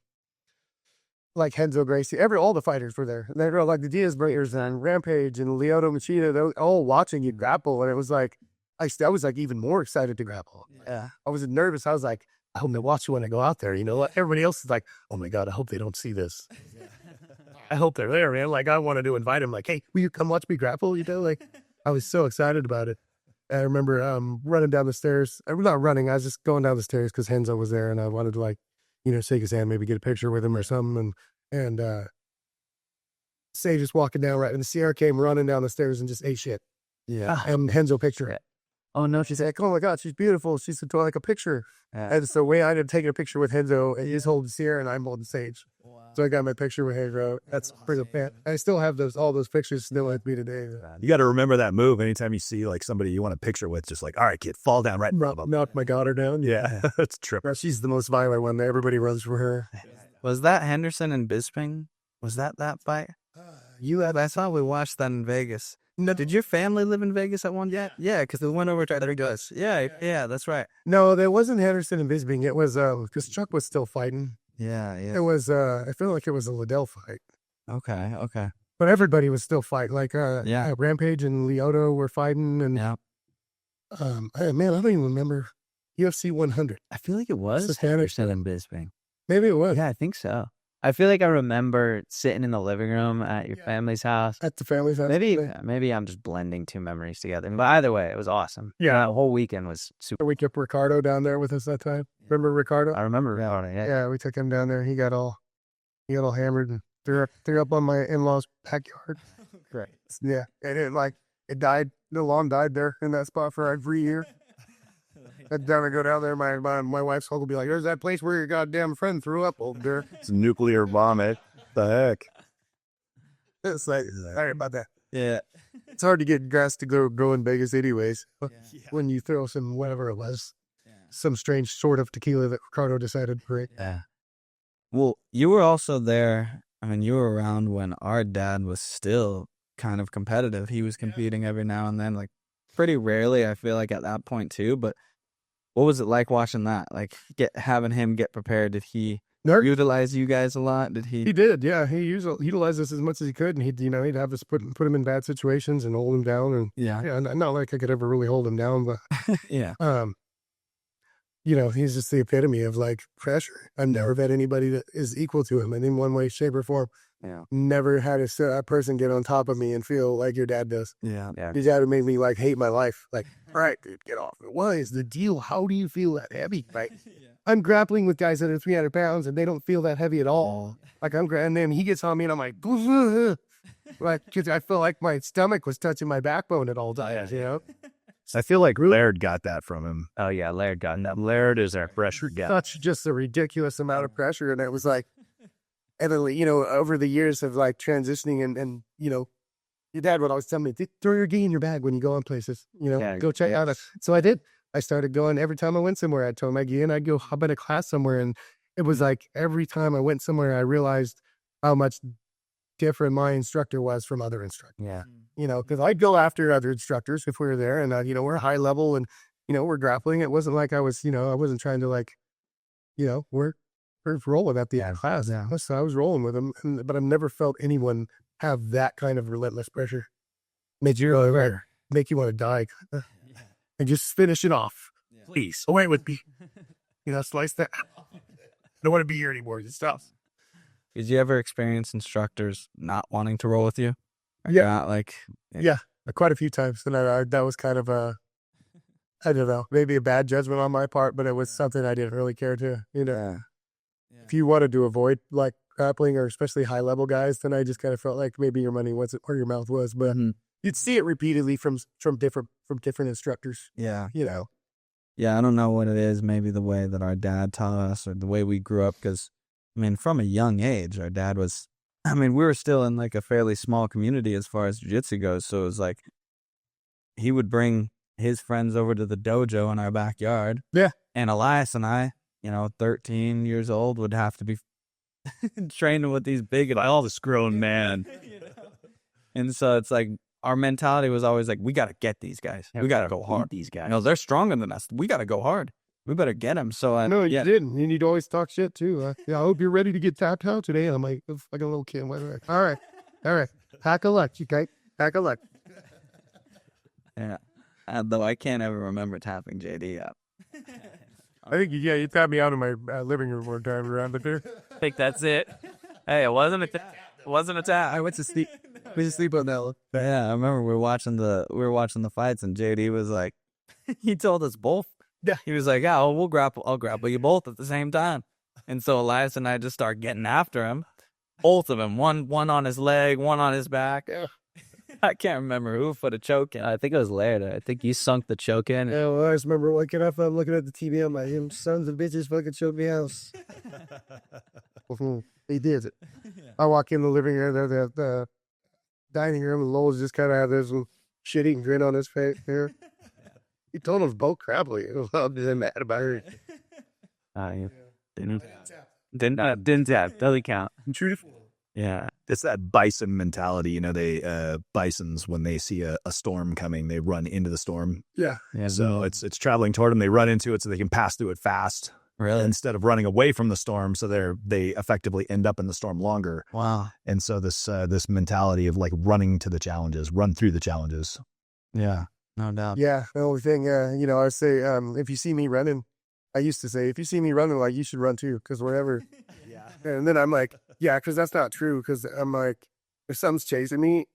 like Renzo Gracie, all the fighters were there. They were like the Diaz Breakers and Rampage and Lyoto Machida, they were all watching you grapple, and it was like I was like even more excited to grapple. Yeah. I was nervous. I was like, I hope they watch you when I go out there. You know, everybody else is like, oh my God, I hope they don't see this. I hope they're there, man. Like I wanted to invite them, like, hey, will you come watch me grapple? You know, like I was so excited about it. I remember running down the stairs. I was not running. I was just going down the stairs because Renzo was there, and I wanted to like, you know, shake his hand, maybe get a picture with him or something. And Say just walking down right, and the Sierra came running down the stairs and just ate shit. Yeah. And Renzo picture it. Oh no, She's like, oh my God, she's beautiful. She's like a picture. Yeah. And so we ended up taking a picture with Renzo, and he's holding Sierra, and I'm holding Sage. Wow. So I got my picture with Renzo. That's pretty fan. I still have all those pictures still with me today. You got to remember that move. Anytime you see like somebody you want a picture with, just like, all right, kid, fall down right. Knocked my daughter down. Yeah, that's trip. She's the most violent one. Everybody runs for her. Was that Henderson and Bisping? Was that fight? I thought we watched that in Vegas. No. Did your family live in Vegas at one? Yeah, because they went over to us. Yeah, that's right. No, there wasn't Henderson and Bisping. It was because Chuck was still fighting. Yeah. It was I feel like it was a Liddell fight. Okay. But everybody was still fighting. Like Rampage and Lyoto were fighting, and man, I don't even remember UFC 100. I feel like it was Henderson and Bisping. Maybe it was. Yeah, I think so. I feel like I remember sitting in the living room at your family's house. At the family's house. Maybe I'm just blending two memories together. But either way, it was awesome. Yeah. That whole weekend was super. We kept Ricardo down there with us that time. Remember Ricardo? I remember Ricardo, yeah. Yeah, we took him down there. He got all hammered and threw up on my in-laws' backyard. Great. Yeah. And it died. The lawn died there in that spot for every year. Every time I go down there, my wife's home will be like, there's that place where your goddamn friend threw up over there. It's a nuclear bomb, eh? The heck? It's like, sorry about that. Yeah. It's hard to get grass to grow in Vegas anyways. When you throw some, whatever it was, some strange sort of tequila that Ricardo decided to break. Yeah. Well, you were also there. I mean, you were around when our dad was still kind of competitive. He was competing every now and then. Like, pretty rarely, I feel like, at that point too. But what was it like watching that? Like having him get prepared? Did he utilize you guys a lot? Did he? He did, yeah. He utilized us as much as he could, and he'd have us put him in bad situations and hold him down, and not like I could ever really hold him down, but Yeah. He's just the epitome of like pressure. I've never met anybody that is equal to him, and in one way, shape, or form. Yeah. Never had a person get on top of me and feel like your dad does. Yeah. Your dad would make me like hate my life. Like, all right, dude, get off. What is the deal? How do you feel that heavy? Right? I'm grappling with guys that are 300 pounds and they don't feel that heavy at all. Like and then he gets on me and I'm like, like, cause I feel like my stomach was touching my backbone at all times, I feel like Laird got that from him. Oh yeah, Laird got that. Laird is our pressure guy. Such just a ridiculous amount of pressure. And it was like, and then, over the years of like transitioning and your dad would always tell me, throw your gi in your bag when you go on places, go check out. So I did. I started going every time I went somewhere, I'd throw my gi and I'd go hop in a class somewhere. And it was like every time I went somewhere, I realized how much different my instructor was from other instructors. Yeah. Because I'd go after other instructors if we were there and, we're high level and, we're grappling. It wasn't like I was, I wasn't trying to like, we're rolling at the class. Yeah. So I was rolling with them, but I've never felt anyone have that kind of relentless pressure. Make you want to die. And just finish it off. Yeah. Please. Away with me. Slice that. I don't want to be here anymore. It's tough. Did you ever experience instructors not wanting to roll with you? Yeah. Quite a few times. And that was kind of I don't know, maybe a bad judgment on my part, but it was something I didn't really care to, If you wanted to avoid like grappling or especially high level guys, then I just kind of felt like maybe your money wasn't where your mouth was, but you'd see it repeatedly from different instructors. Yeah. Yeah, I don't know what it is. Maybe the way that our dad taught us or the way we grew up. Because, from a young age, our dad was, we were still in like a fairly small community as far as jiu-jitsu goes. So it was like he would bring his friends over to the dojo in our backyard. Yeah. And Elias and I, 13 years old, would have to be training with these big, all this grown man. And so it's like, our mentality was always like, we got to get these guys. We got to go hard. These guys. They're stronger than us. We got to go hard. We better get them. So no, you didn't. And you'd always talk shit too. I hope you're ready to get tapped out today. And I'm like a little kid. All right. Pack a lunch, okay? Pack a lunch. Yeah. Though I can't ever remember tapping JD up. I think you tapped me out in my living room one time around there. I think that's it. Hey, it wasn't a tap. I went to sleep. We just sleep on that one. Yeah, I remember we were watching the fights, and JD was like, he told us both. Yeah, he was like, "Yeah, I'll grapple you both at the same time." And so Elias and I just start getting after him, both of them, one on his leg, one on his back. Yeah. I can't remember who put a choke in. I think it was Laird. I think you sunk the choke in. Yeah, well, I just remember waking up, I'm looking at the TV, I'm like, them sons of bitches fucking choked me out. He did it. I walk in the living room, the dining room, and Lowell's just kind of had this shit-eating grin on his face here. He told us both crappily. I'm just mad about it. Didn't tap. Doesn't count. Truthful. Yeah. It's that bison mentality. Bisons, when they see a storm coming, they run into the storm. Yeah. So it's traveling toward them. They run into it so they can pass through it fast. Really? Instead of running away from the storm, so they effectively end up in the storm longer. Wow. And so this mentality of like running to the challenges, run through the challenges. Yeah, no doubt. Yeah, the only thing, I say, if you see me running, I used to say, if you see me running, like, you should run too, because wherever. Yeah. And then I'm like, yeah, because that's not true, because I'm like, if something's chasing me,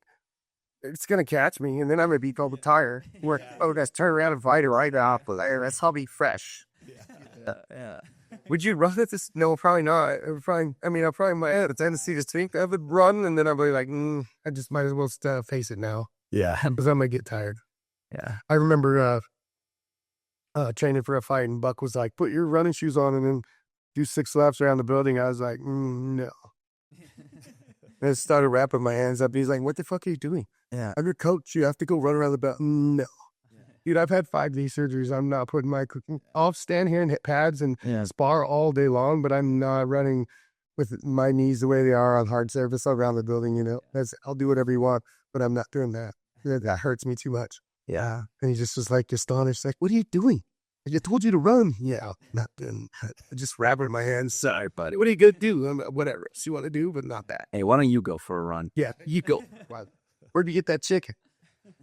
it's going to catch me, and then I'm going to be called a tire. Let's turn around and fight it right off. That's how I'll be fresh. Yeah. Would you run at this? No, probably not. I probably might have a tendency to think I would run, and then I'll be like, I just might as well face it now. Yeah. Because I'm going to get tired. Yeah. I remember training for a fight, and Buck was like, put your running shoes on and then do 6 laps around the building. I was like, no. And I started wrapping my hands up. He's like, what the fuck are you doing? Yeah. I'm your coach. You have to go run around the building. No. Dude, I've had 5 knee surgeries. I'm not putting I'll stand here and hit pads and spar all day long, but I'm not running with my knees the way they are on hard surface around the building, I'll do whatever you want, but I'm not doing that. That hurts me too much. Yeah. And he just was like astonished, like, what are you doing? I just told you to run. Yeah, not doing that. I just rubbing my hands. Sorry, buddy. What are you going to do? Whatever else you want to do, but not that. Hey, why don't you go for a run? Yeah, you go. Wow. Where'd you get that chicken?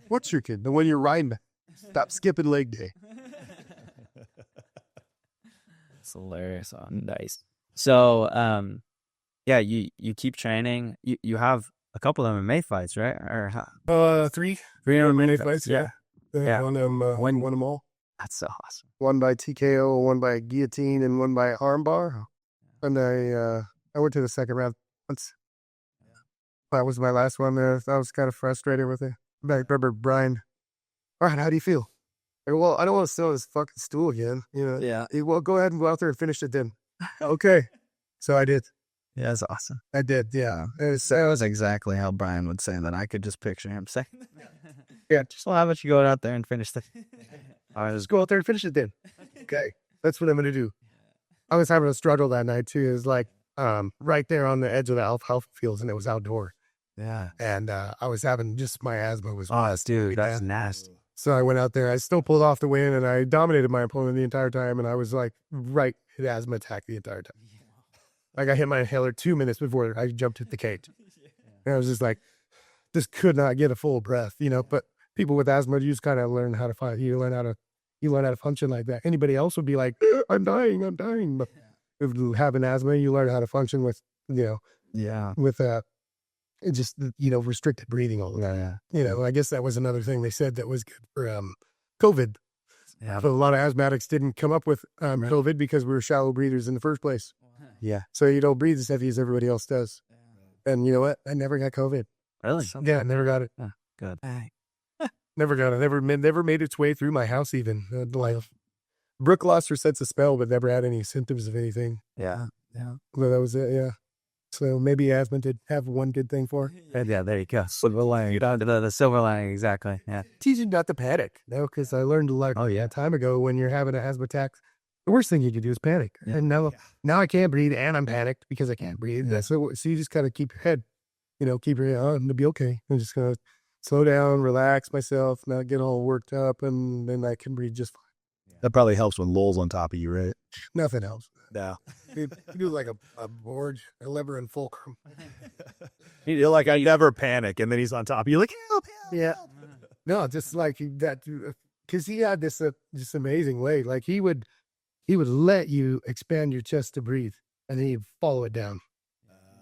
What chicken? The one you're riding. Stop skipping leg day. It's hilarious. Oh, nice. So, yeah, you keep training. You have a couple of MMA fights, right? Or Three MMA fights. Yeah. Yeah. Won them all. That's so awesome. One by TKO, one by guillotine, and one by armbar. And I went to the second round once. That was my last one. I was kind of frustrated with it. I remember Brian. All right, how do you feel? I go, well, I don't want to sit on this fucking stool again. You know. Yeah. Well, go ahead and go out there and finish it then. Okay. So I did. Yeah, that's awesome. I did. Yeah. That was exactly how Brian would say that. I could just picture him saying, Yeah. just how about you go out there and finish the. All right, let's go out there and finish it then. Okay. That's what I'm going to do. I was having a struggle that night too. It was like right there on the edge of the alfalfa fields, and it was outdoor. Yeah. And I was having just my asthma was. Oh, dude, that's nasty. So I went out there. I still pulled off the win, and I dominated my opponent the entire time. And I was like right hit asthma attack the entire time. Like I hit my inhaler 2 minutes before I jumped at the cage. And I was just like, just could not get a full breath, you know. But people with asthma, you just kind of learn how to fight. You learn how to function like that. Anybody else would be like, I'm dying. But if you have an asthma, you learn how to function with, you know, with just, you know, restricted breathing all the time. You know, I guess that was another thing they said that was good for COVID. Yeah. But a lot of asthmatics didn't come up with COVID because we were shallow breathers in the first place. Yeah. So you don't breathe as heavy as everybody else does. And you know what? I never got COVID. Really? Yeah, I never got it. Oh, good. Never got it. Never made its way through my house even. Like, Brooke lost her sense of smell, but never had any symptoms of anything. Yeah. So that was it, yeah. So maybe asthma did have one good thing for her. Yeah, there you go. Silver lining. The silver lining, exactly. Yeah. Teach you not to panic, because I learned a lot time ago when you're having an asthma attack, the worst thing you can do is panic. Yeah. And now I can't breathe, and I'm panicked because I can't breathe. Yeah. So you just gotta keep your head, you know, keep your head on to be okay. I'm just gonna slow down, relax myself, not get all worked up, and then I can breathe just fine. That probably helps when Lowell's on top of you, right? Nothing else. No. You do like a board, a lever and fulcrum. You're like, I never panic, and then he's on top of you, like, help. Yeah. No, just like that, because he had this amazing way. Like he would let you expand your chest to breathe, and then he'd follow it down,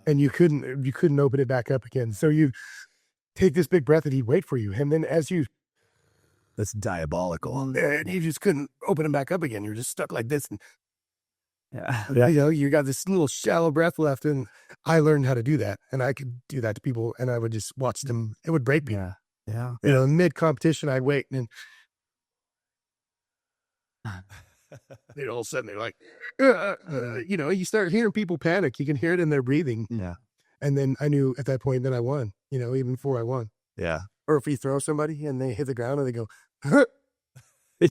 and you couldn't open it back up again. So you take this big breath, and he'd wait for you, and then as you, that's diabolical. And you just couldn't open it back up again. You're just stuck like this, and Yeah. you know, you got this little shallow breath left, and I learned how to do that, and I could do that to people, and I would just watch them. It would break me. Yeah. You know, mid competition, I'd wait, and then all of a sudden they're like, you know, you start hearing people panic. You can hear it in their breathing. Yeah. And then I knew at that point that I won. You know, even before I won. Yeah. Or if you throw somebody and they hit the ground and they go,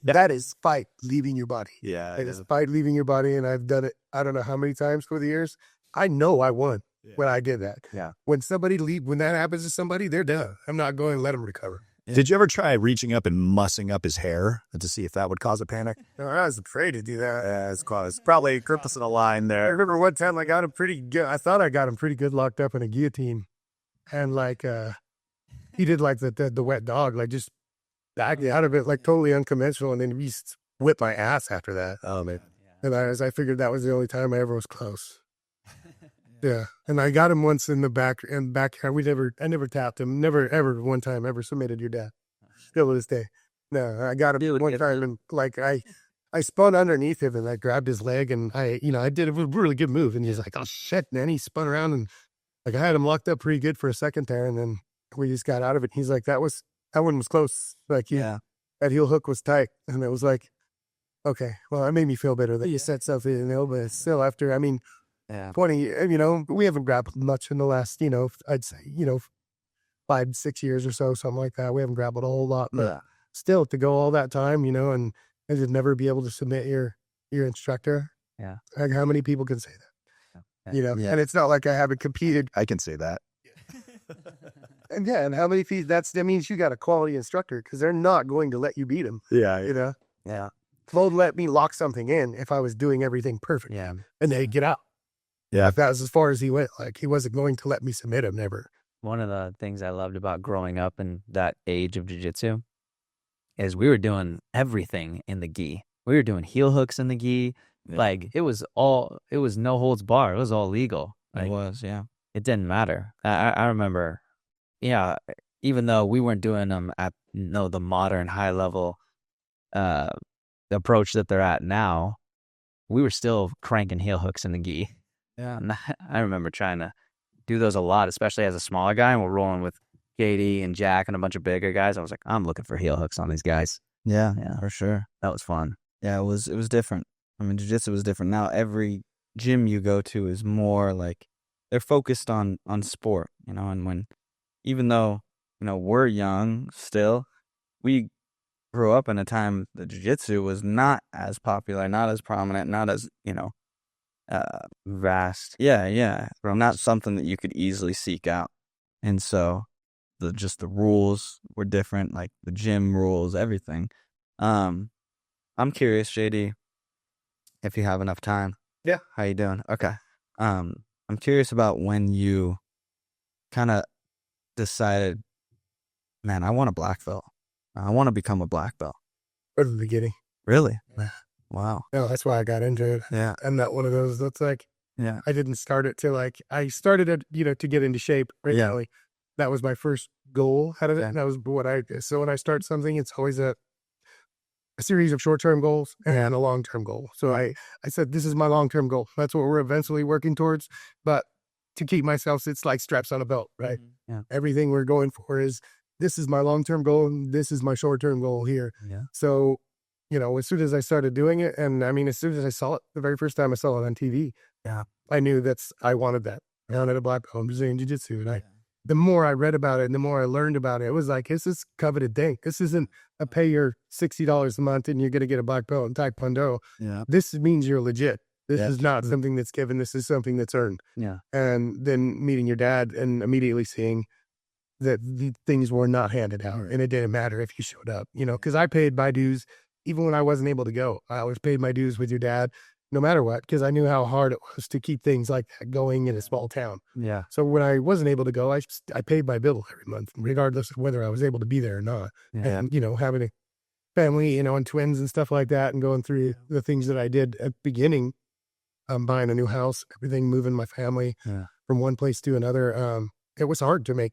that is fight leaving your body. Yeah. It is fight leaving your body, and I've done it. I don't know how many times over the years. I know I won when I did that. Yeah. When that happens to somebody, they're done. I'm not going to let them recover. Yeah. Did you ever try reaching up and mussing up his hair to see if that would cause a panic? No, I was afraid to do that. Yeah, it's probably crossing a line I there. remember one time I got him pretty good. I thought I got him pretty good locked up in a guillotine, and like he did like the wet dog, like just backed out of it, like totally unconventional, and then he whipped my ass after that. Oh man. And I figured that was the only time I ever was close. Yeah, and I got him once in the back. I never tapped him. Never ever one time ever submitted your dad. Still to this day. No, I got him one time, and like I spun underneath him, and I grabbed his leg, and I did a really good move, and he's like, oh shit, and then he spun around, and like I had him locked up pretty good for a second there, and then we just got out of it. He's like, that one was close. Like that heel hook was tight, and it was like, okay, well, it made me feel better that you said something, you know, but still after, 20, we haven't grappled much in the last, I'd say, 5-6 years or so, something like that. We haven't grappled a whole lot, but still to go all that time, and just never be able to submit your instructor. Yeah. Like how many people can say that? Yeah. And it's not like I haven't competed. I can say that. And yeah, and how many feet? That means you got a quality instructor because they're not going to let you beat them. Yeah. You know, Yeah. they'll let me lock something in if I was doing everything perfect. Yeah. And they'd get out. Yeah. If that was as far as he went, like he wasn't going to let me submit him, never. One of the things I loved about growing up in that age of jiu-jitsu is we were doing everything in the gi. We were doing heel hooks in the gi. Yeah. Like it was no holds bar. It was all legal. Like, It was, yeah. it didn't matter. I remember, yeah, even though we weren't doing them at the modern high level approach that they're at now, we were still cranking heel hooks in the gi. Yeah. And I remember trying to do those a lot, especially as a smaller guy, and we're rolling with Katie and Jack and a bunch of bigger guys. I was like, I'm looking for heel hooks on these guys. Yeah, Yeah. for sure. That was fun. Yeah, it was different. I mean, jiu-jitsu was different. Now every gym you go to is more like they're focused on sport, you know, and even though, you know, we're young still, we grew up in a time that jiu-jitsu was not as popular, not as prominent, not as, you know, Vast. yeah, not something that you could easily seek out. And so the rules were different, like the gym rules, everything. I'm curious, JD, if you have enough time. Yeah. How you doing? Okay. I'm curious about when you kind of decided, man, I want a black belt. I want to become a black belt. From the beginning. Really? Yeah. Wow. No, that's why I got into it. Yeah. I'm not one of those that's like, Yeah. I didn't start it to like, I started it, you know, to get into shape. Right. Yeah. Like, that was my first goal out of it. Yeah. And that was what so when I start something, it's always a series of short-term goals and a long-term goal. So I said, this is my long-term goal. That's what we're eventually working towards. But to keep myself, it's like straps on a belt, right? Yeah. Everything we're going for is, this is my long-term goal and this is my short-term goal here. Yeah. So, you know, as soon as I started doing it, and I mean, as soon as I saw it, the very first time I saw it on TV, Yeah. I knew I wanted that. I wanted a black belt in Brazilian Jiu-Jitsu. And the more I read about it and the more I learned about it, it was like, it's this coveted thing. This isn't a pay your $60 a month and you're going to get a black belt in Taekwondo. Yeah. This means you're legit. This Yeah. is not something that's given. This is something that's earned. Yeah. And then meeting your dad and immediately seeing that the things were not handed out. And it didn't matter if you showed up, you know, because I paid my dues even when I wasn't able to go. I always paid my dues with your dad, no matter what, because I knew how hard it was to keep things like that going in a small town. Yeah. So when I wasn't able to go, I paid my bill every month, regardless of whether I was able to be there or not. Yeah. And, you know, having a family, you know, and twins and stuff like that, and going through the things that I did at the beginning, buying a new house, everything, moving my family from one place to another. It was hard to make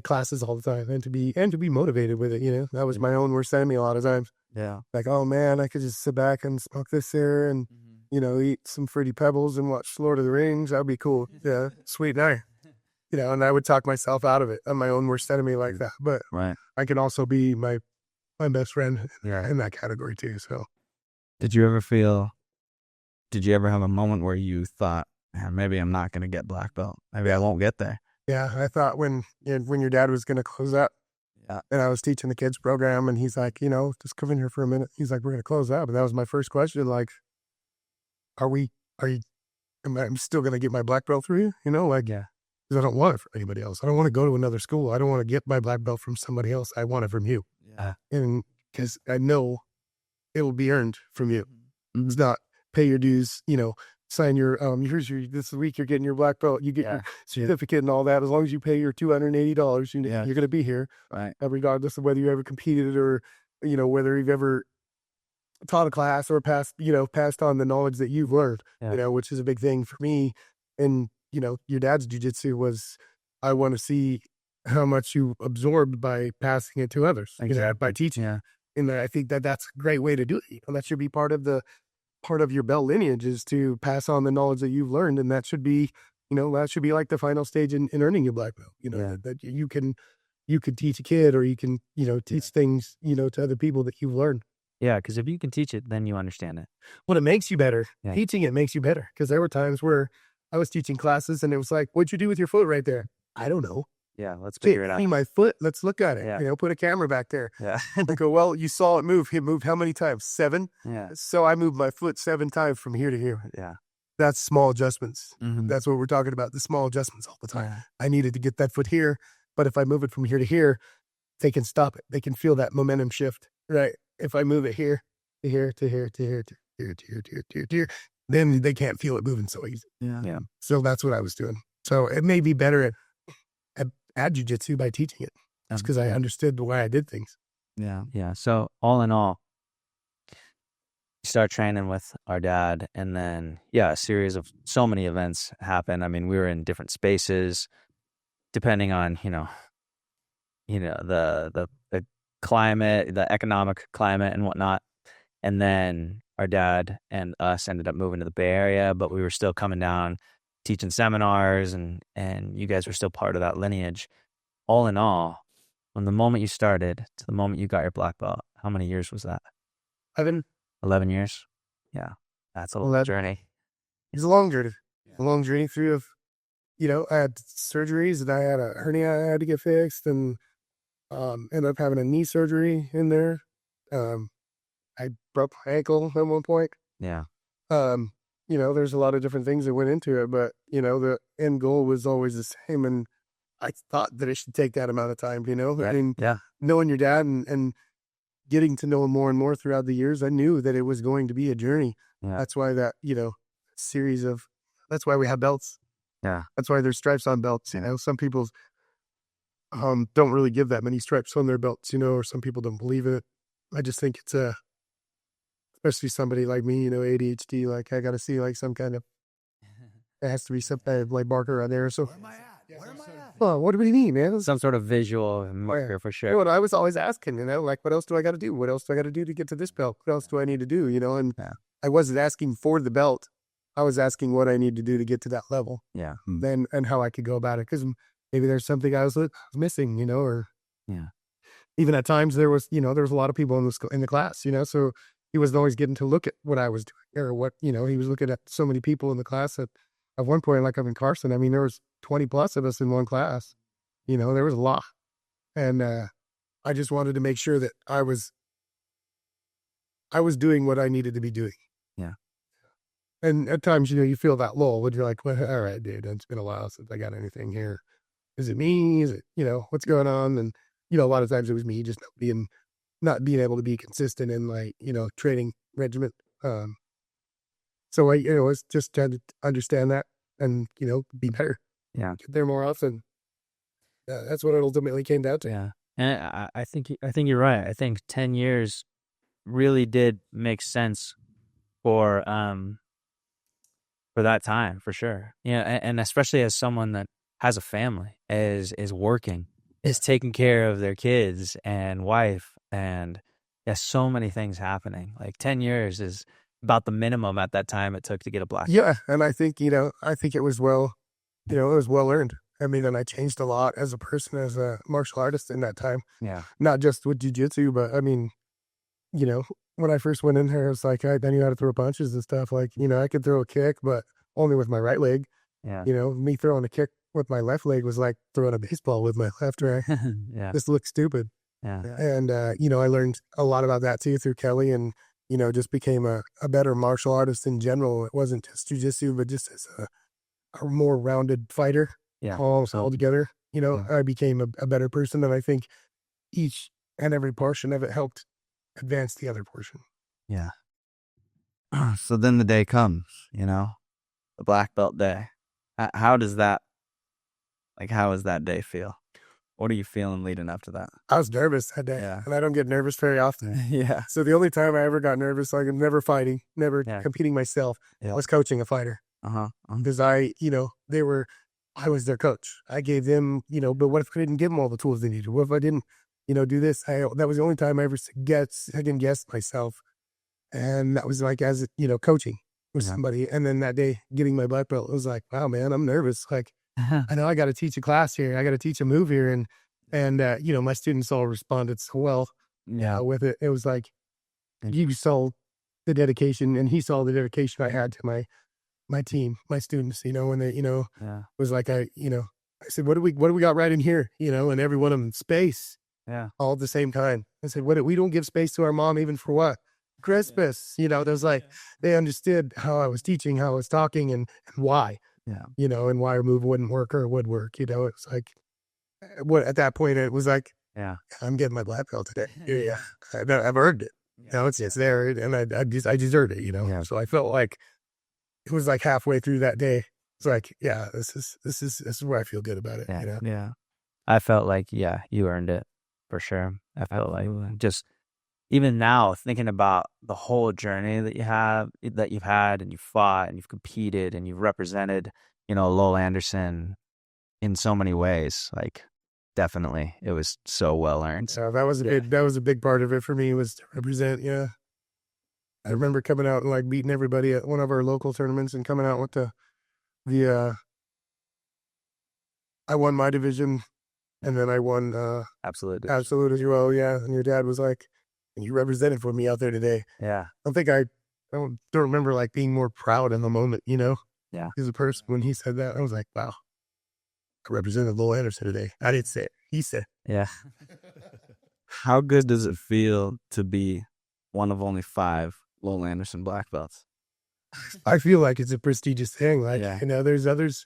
classes all the time and to be motivated with it. You know, that was my own worst enemy a lot of times. Yeah. Like, oh man, I could just sit back and smoke this here and, you know, eat some Fruity Pebbles and watch Lord of the Rings. That'd be cool. Yeah. Sweet night. You know, and I would talk myself out of it. I'm my own worst enemy like that. But Right. I can also be my best friend Yeah. in that category too. So Did you ever have a moment where you thought, man, maybe I'm not going to get black belt. Maybe I won't get there. yeah, I thought when your dad was going to close up, Yeah. and I was teaching the kids program, and he's like, you know, just come in here for a minute. He's like, we're going to close up. And that was my first question. Like, am I still going to get my black belt through you? You know, like, Yeah. because I don't want it from anybody else. I don't want to go to another school. I don't want to get my black belt from somebody else. I want it from you. Yeah. And because I know it will be earned from you. It's not pay your dues, you know, sign your, this week you're getting your black belt, you get your certificate and all that. As long as you pay your $280, you're going to be here. Right. Regardless of whether you ever competed or, you know, whether you've ever taught a class or passed on the knowledge that you've learned, you know, which is a big thing for me. And, you know, your dad's jiu-jitsu was, I want to see how much you absorbed by passing it to others, you know, by teaching. Yeah. And I think that's a great way to do it. And that should be part of your belt lineage, is to pass on the knowledge that you've learned. And that should be, you know, like the final stage in earning your black belt, you know, that you could teach a kid, or you can, you know, teach things, you know, to other people that you've learned. Yeah. Because if you can teach it, then you understand it. Well, it makes you better. Yeah. Teaching it makes you better. Because there were times where I was teaching classes and it was like, what'd you do with your foot right there? I don't know. Yeah. Let's Okay, figure it out. see my foot. Let's look at it. Yeah. You know, put a camera back there. Yeah. I go, well, you saw it move. It moved how many times? 7. Yeah. So I moved my foot 7 times from here to here. Yeah. That's small adjustments. Mhm. That's what we're talking about. The small adjustments all the time. Yeah. I needed to get that foot here, but if I move it from here to here, they can stop it. They can feel that momentum shift, right? If I move it here to here to here to here to here to here to here to here to here, then they can't feel it moving so easy. Yeah. So that's what I was doing. So it made me better at jiu-jitsu by teaching it. It's because I understood the way I did things. Yeah. Yeah. So all in all, you start training with our dad, and then a series of so many events happen. I mean, we were in different spaces, depending on the climate, the economic climate, and whatnot. And then our dad and us ended up moving to the Bay Area, but we were still coming down, teaching seminars, and you guys were still part of that lineage. All in all, from the moment you started to the moment you got your black belt, how many years was that? 11 years? Yeah. That's a long journey. It's a long journey. A long journey through of, I had surgeries and I had a hernia I had to get fixed and ended up having a knee surgery in there. I broke my ankle at one point. Yeah. There's a lot of different things that went into it, but, the end goal was always the same. And I thought that it should take that amount of time, I mean, knowing your dad and getting to know him more and more throughout the years, I knew that it was going to be a journey. Yeah. That's why that's why we have belts. Yeah. That's why there's stripes on belts. Some people don't really give that many stripes on their belts, or some people don't believe in it. I just think it's especially somebody like me, ADHD, like I got to see like some kind of, there has to be some kind of like marker on there. So, where am I at? Well, what do you mean, man? Some sort of visual marker for sure. What I was always asking, like, what else do I got to do? What else do I got to do to get to this belt? What else do I need to do? And I wasn't asking for the belt. I was asking what I need to do to get to that level. Yeah. Then, and how I could go about it. Because maybe there's something I was missing, or even at times there was, there was a lot of people in the class, so he wasn't always getting to look at what I was doing or what, he was looking at so many people in the class that at one point, like up in Carson, I mean, there was 20 plus of us in one class, there was a lot. And I just wanted to make sure that I was doing what I needed to be doing. Yeah. And at times, you feel that lull when you're like, well, all right, dude, it's been a while since I got anything here. Is it me? Is it, what's going on? And, a lot of times it was me just not being able to be consistent in like, training regimen. So I, was just trying to understand that and, be better. Yeah. Get there more often. That's what it ultimately came down to. Yeah. And I think you're right. I think 10 years really did make sense for that time, for sure. And especially as someone that has a family, is working, is taking care of their kids and wife, and so many things happening. Like 10 years is about the minimum at that time it took to get a black belt. Yeah, and I think it was it was well earned. I mean, and I changed a lot as a person, as a martial artist in that time. Yeah. Not just with jiu-jitsu, but I mean, when I first went in here, it's like I knew how to throw punches and stuff. Like, I could throw a kick, but only with my right leg. Yeah. Me throwing a kick with my left leg was like throwing a baseball with my left, right? Yeah. This looks stupid. Yeah. And, I learned a lot about that too through Kelly, and, just became a better martial artist in general. It wasn't just jiu-jitsu, but just as a more rounded fighter. Yeah. All together. I became a better person, and I think each and every portion of it helped advance the other portion. Yeah. So then the day comes, the black belt day. How does that day feel? What are you feeling leading up to that? I was nervous that day, and I don't get nervous very often. Yeah. So the only time I ever got nervous, like I'm never fighting, never competing myself, was coaching a fighter. Because I was their coach. I gave them, but what if I didn't give them all the tools they needed? What if I didn't, do this? That was the only time I ever second guessed myself. And that was like, as coaching with somebody. And then that day getting my black belt, it was like, wow, man, I'm nervous. Like, I know I got to teach a class here. I got to teach a move here. And my students all responded so well with it. It was like, you saw the dedication, and he saw the dedication I had to my team, my students, when they, was like, I said, what do we got right in here? And every one of them space, all at the same time. I said, we don't give space to our mom, even for what? Crispus, there's like, they understood how I was teaching, how I was talking, and why, and why a move wouldn't work or would work. It's like, at that point, it was like, I'm getting my black belt today. Yeah. I've earned it. It's there, and I deserve it, So I felt like it was like halfway through that day. It's like, this is where I feel good about it. Yeah. I felt like, you earned it for sure. I felt like just even now thinking about the whole journey that you've had, and you've fought and you've competed and you've represented, Lowell Anderson in so many ways. Like, definitely, it was so well earned. So that was a big part of it for me, was to represent. Yeah, I remember coming out and like beating everybody at one of our local tournaments and coming out with the I won my division, and then I won Absolute as well. Yeah, and your dad was like, "And you represented for me out there today." Yeah, I don't remember like being more proud in the moment. Yeah, as a person, when he said that, I was like, "Wow, I represented Lowell Anderson today." I didn't say it; he said. Yeah. How good does it feel to be one of only 5 Lowell Anderson black belts? I feel like it's a prestigious thing. Like, there's others,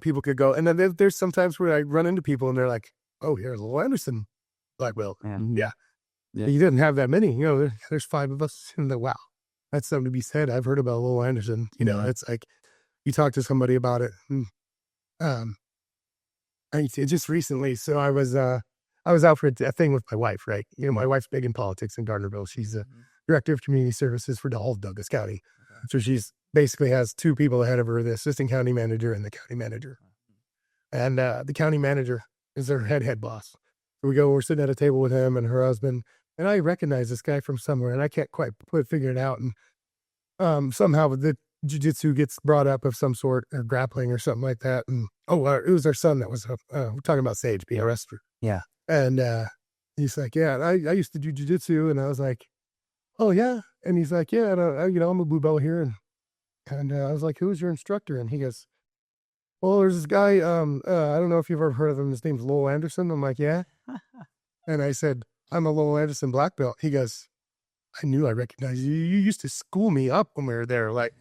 people could go. And then there's sometimes where I run into people and they're like, "Oh, here's Lowell Anderson black belt." Yeah. You didn't have that many. There's 5 of us. And wow, that's something to be said. I've heard about Lowell Anderson. It's like you talk to somebody about it. Just recently, so I was out for a thing with my wife, right? My wife's big in politics in Gardnerville. She's a director of community services for all of Douglas County. So she's basically has 2 people ahead of her, the assistant county manager and the county manager. And the county manager is her head boss. So we're sitting at a table with him and her husband, and I recognize this guy from somewhere, and I can't quite figure it out. And somehow the jiu-jitsu gets brought up of some sort, or grappling or something like that. And it was our son that was we're talking about Sage being arrested. Yeah. And he's like, "Yeah, I used to do jiu-jitsu." And I was like, "Oh yeah." And he's like, "Yeah, and, I'm a blue belt here." And I was like, "Who's your instructor?" And he goes, "Well, there's this guy, I don't know if you've ever heard of him. His name's Lowell Anderson." I'm like, "Yeah." And I said, "I'm a Lowell Anderson black belt." He goes, "I knew I recognized you. You used to school me up when we were there. Like,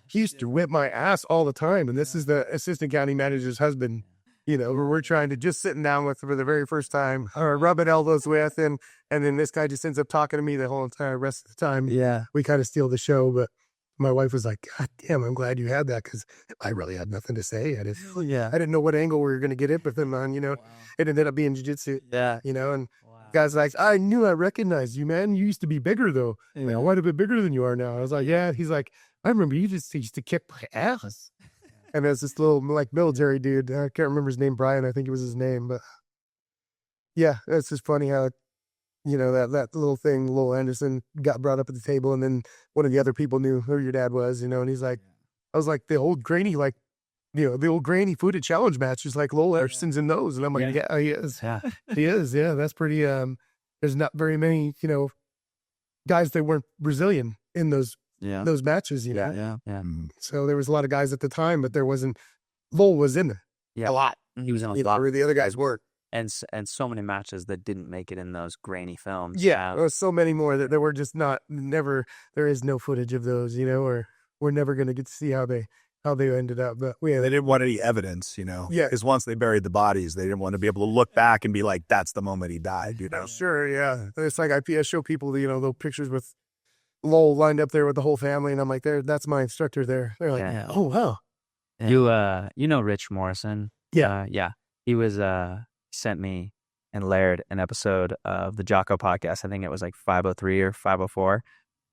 he used to whip my ass all the time." And this is the assistant county manager's husband, where we're trying to just sitting down with for the very first time, or rubbing elbows with. And then this guy just ends up talking to me the whole entire rest of the time. Yeah. We kind of steal the show. But my wife was like, "God damn, I'm glad you had that," because I really had nothing to say. I didn't know what angle we were going to get it, but then it ended up being jiu-jitsu. Yeah. And guys like, "I knew I recognized you, man. You used to be bigger though. I'm quite a bit bigger than you are now." I was like, "Yeah." He's like, "I remember you just used to kick my ass." And there's this little like military dude. I can't remember his name, Brian. I think it was his name, but yeah, it's just funny how that little thing, Lowell Anderson, got brought up at the table, and then one of the other people knew who your dad was, and he's like, I was like, the old grainy, like, the old grainy footed challenge matches, like Lowell Anderson's in those. And I'm like, yeah, he is. Yeah. He is. Yeah. That's pretty, there's not very many, guys that weren't Brazilian in those matches, Yeah. So there was a lot of guys at the time, but there wasn't, Lowell was in there a lot. He was in a lot. Where the other guys weren't. And so many matches that didn't make it in those grainy films. Yeah, there was so many more that there were just never. There is no footage of those, or we're never going to get to see how they ended up. But they didn't want any evidence, Yeah, because once they buried the bodies, they didn't want to be able to look back and be like, "That's the moment he died." Sure, yeah. It's like I show people, those pictures with Lowell lined up there with the whole family, and I'm like, "That's my instructor there." They're like, "Oh wow." Yeah. You Rich Morrison? Yeah, He was sent me and Laird an episode of the Jocko podcast. I think it was like 503 or 504.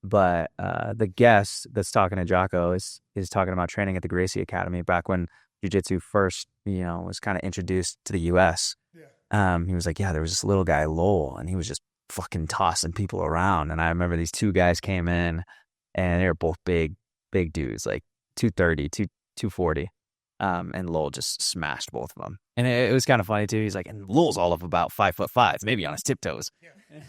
But the guest that's talking to Jocko is talking about training at the Gracie Academy back when jiu-jitsu first, was kind of introduced to the U.S. Yeah. He was like, there was this little guy, Lowell, and he was just fucking tossing people around. And I remember these 2 guys came in, and they were both big dudes, like 230, 240. And Lowell just smashed both of them. And it was kind of funny too. He's like, and Lowell's all of about 5'5", maybe on his tiptoes. Yeah.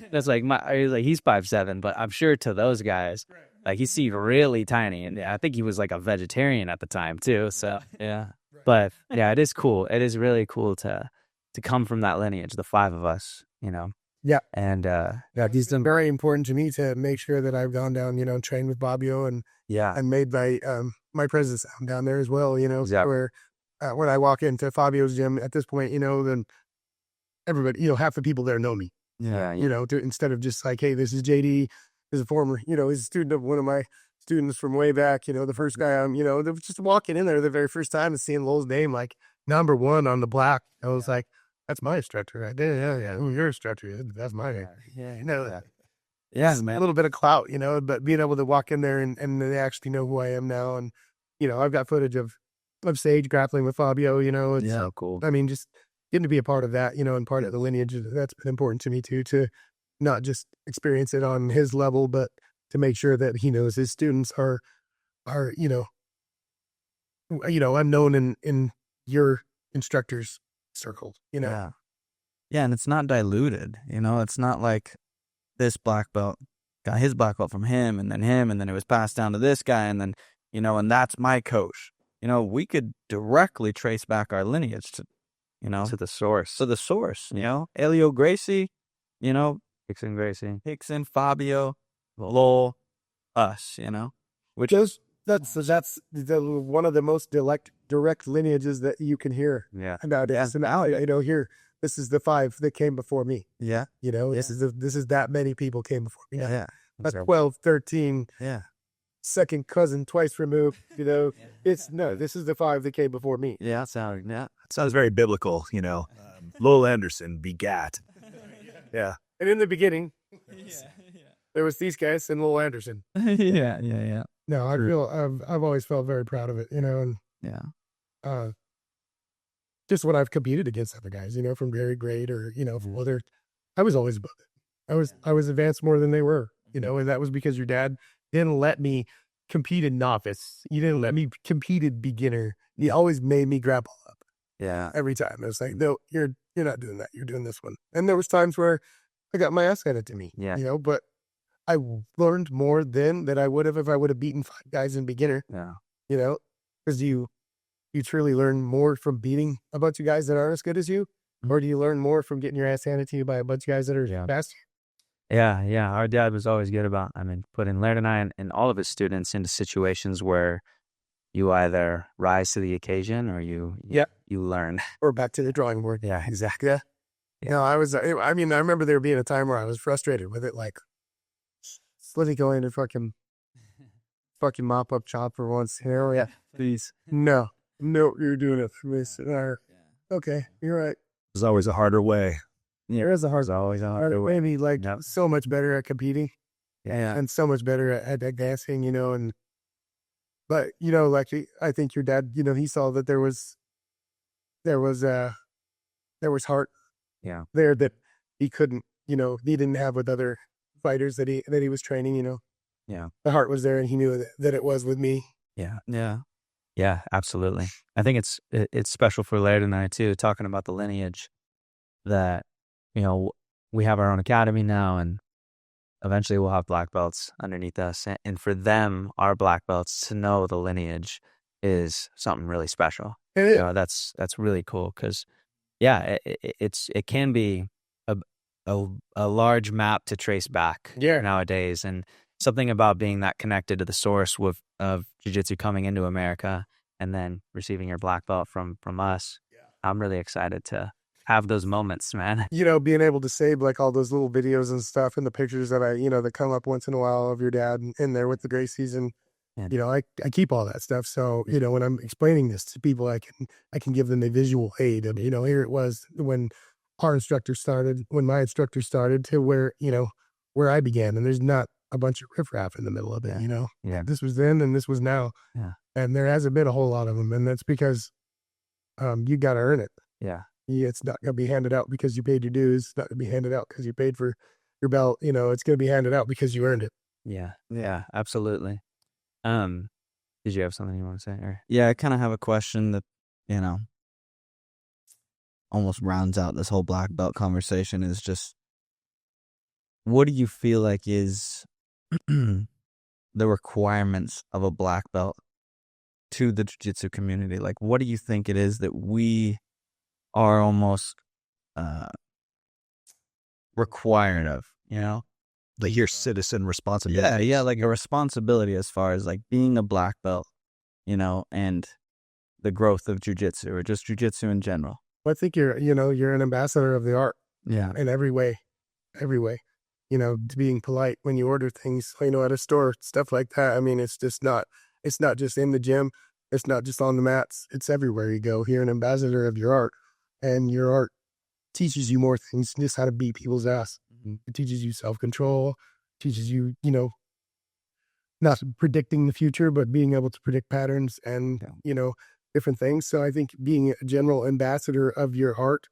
That's like he's 5'7", but I'm sure to those guys, like he seemed really tiny. And I think he was like a vegetarian at the time too. So yeah, but yeah, it is cool. It is really cool to come from that lineage, the 5 of us, Yeah. And It's been very important to me to make sure that I've gone down, trained with Bobbio and made my presence down there as well, where when I walk into Fabio's gym at this point, then everybody, half the people there know me. Instead of just like, hey, this is JD, is a former, he's a student of one of my students from way back, the first guy I'm, just walking in there the very first time and seeing Lowell's name, like number 1 on the block. I was like, that's my instructor right there. Yeah. You're a instructor. That's my name. Yeah, man. A little bit of clout, but being able to walk in there and they actually know who I am now. And, I've got footage of Sage grappling with Fabio, it's so cool. I mean, just getting to be a part of that, and part of the lineage, that's been important to me too, to not just experience it on his level, but to make sure that he knows his students are I'm known in your instructor's circle, Yeah, and it's not diluted, it's not like this black belt got his black belt from him, and then it was passed down to this guy, and then, and that's my coach. We could directly trace back our lineage to the source. Elio Gracie, Hickson Gracie, Hickson, Fabio, Lowell, us, which is that's one of the most direct lineages that you can hear. Yeah. Nowadays. And now, here, this is the 5 that came before me. Yeah. This is that many people came before me. Yeah. That's 12, 13. Yeah. Second cousin, twice removed. This is the 5 that came before me. Yeah. Sounds very biblical. Lowell Anderson begat. Yeah. And in the beginning, there was these guys and Lowell Anderson. Yeah. No, I feel I've always felt very proud of it, and just when I've competed against other guys, from very grade or from other, I was always above it. I was advanced more than they were, and that was because your dad didn't let me compete in novice. You didn't let me compete in beginner. He always made me grapple up. Yeah. Every time. I was like, no, you're not doing that. You're doing this one. And there was times where I got my ass handed to me. Yeah. But I learned more then than I would have if I would have beaten 5 guys in beginner. Yeah. Because you truly learn more from beating a bunch of guys that aren't as good as you, or do you learn more from getting your ass handed to you by a bunch of guys that are faster? Yeah. Our dad was always good about, putting Laird and I and all of his students into situations where you either rise to the occasion or you learn. Or back to the drawing board. Yeah, exactly. Yeah. I remember there being a time where I was frustrated with it, like, let me go in and fucking mop up chop for once. Yeah, Please. No, you're doing it for me. Okay, you're right. There's always a harder way. There is There's always a harder way. Maybe so much better at competing. Yeah. And so much better at dancing, but I think your dad, he saw that there was heart there that he couldn't, he didn't have with other fighters that he was training, Yeah. The heart was there and he knew that it was with me. Yeah, absolutely. I think it's special for Laird and I too, talking about the lineage that, we have our own academy now, and eventually we'll have black belts underneath us. And for them, our black belts, to know the lineage is something really special. That's really cool because, it can be a large map to trace back nowadays, and something about being that connected to the source of jiu-jitsu coming into America and then receiving your black belt from us. I'm really excited to have those moments, man. Being able to save like all those little videos and stuff and the pictures that that come up once in a while of your dad in there with the Gracies, and I keep all that stuff. So, when I'm explaining this to people, I can give them a visual aid of, here it was when our instructor started, when my instructor started, to where I began, and there's not a bunch of riffraff in the middle of it. This was then and this was now. And there hasn't been a whole lot of them, and that's because you got to earn it. It's not going to be handed out because you paid your dues. It's not going to be handed out because you paid for your belt. It's going to be handed out because you earned it. Yeah, absolutely. Did you have something you want to say? Or? Yeah, I kind of have a question that, almost rounds out this whole black belt conversation. Is just, what do you feel like is the requirements of a black belt to the jiu-jitsu community? Like, what do you think it is that we are almost required of, you know? Like your citizen responsibility. Yeah, like a responsibility as far as like being a black belt, you know, and the growth of jiu-jitsu or just jiu-jitsu in general. Well, I think you're an ambassador of the art Yeah. in every way, you know, to being polite when you order things, you know, at a store, stuff like that. I mean, it's not just in the gym. It's not just on the mats. It's everywhere you go. You're an ambassador of your art, and your art teaches you more things than just how to beat people's ass. It teaches you self-control, teaches you, you know, not predicting the future, but being able to predict patterns and, you know, different things. So I think being a general ambassador of your art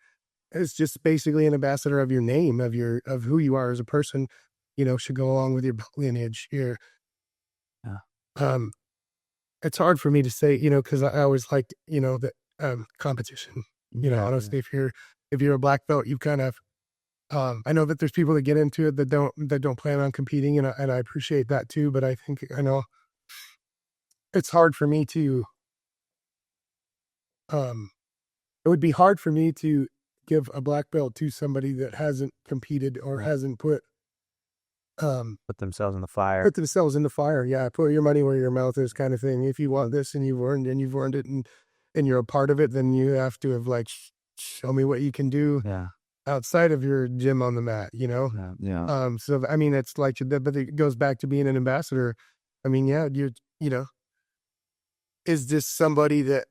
is just basically an ambassador of your name, of who you are as a person, you know, should go along with your lineage here. It's hard for me to say, you know, because I always liked, you know, the competition, you know, honestly, if you're a black belt, you kind of, I know that there's people that get into it that don't plan on competing, and I appreciate that too. But I think, I know it's hard for me to, it would be hard for me to give a black belt to somebody that hasn't competed or hasn't put themselves in the fire. Put themselves in the fire. Yeah, put your money where your mouth is, kind of thing. If you want this and you've earned it, and you're a part of it, then you have to have like show me what you can do. Yeah. Outside of your gym on the mat, you know? Yeah. So, I mean, it's like, but it goes back to being an ambassador. I mean, yeah, you know, is this somebody that,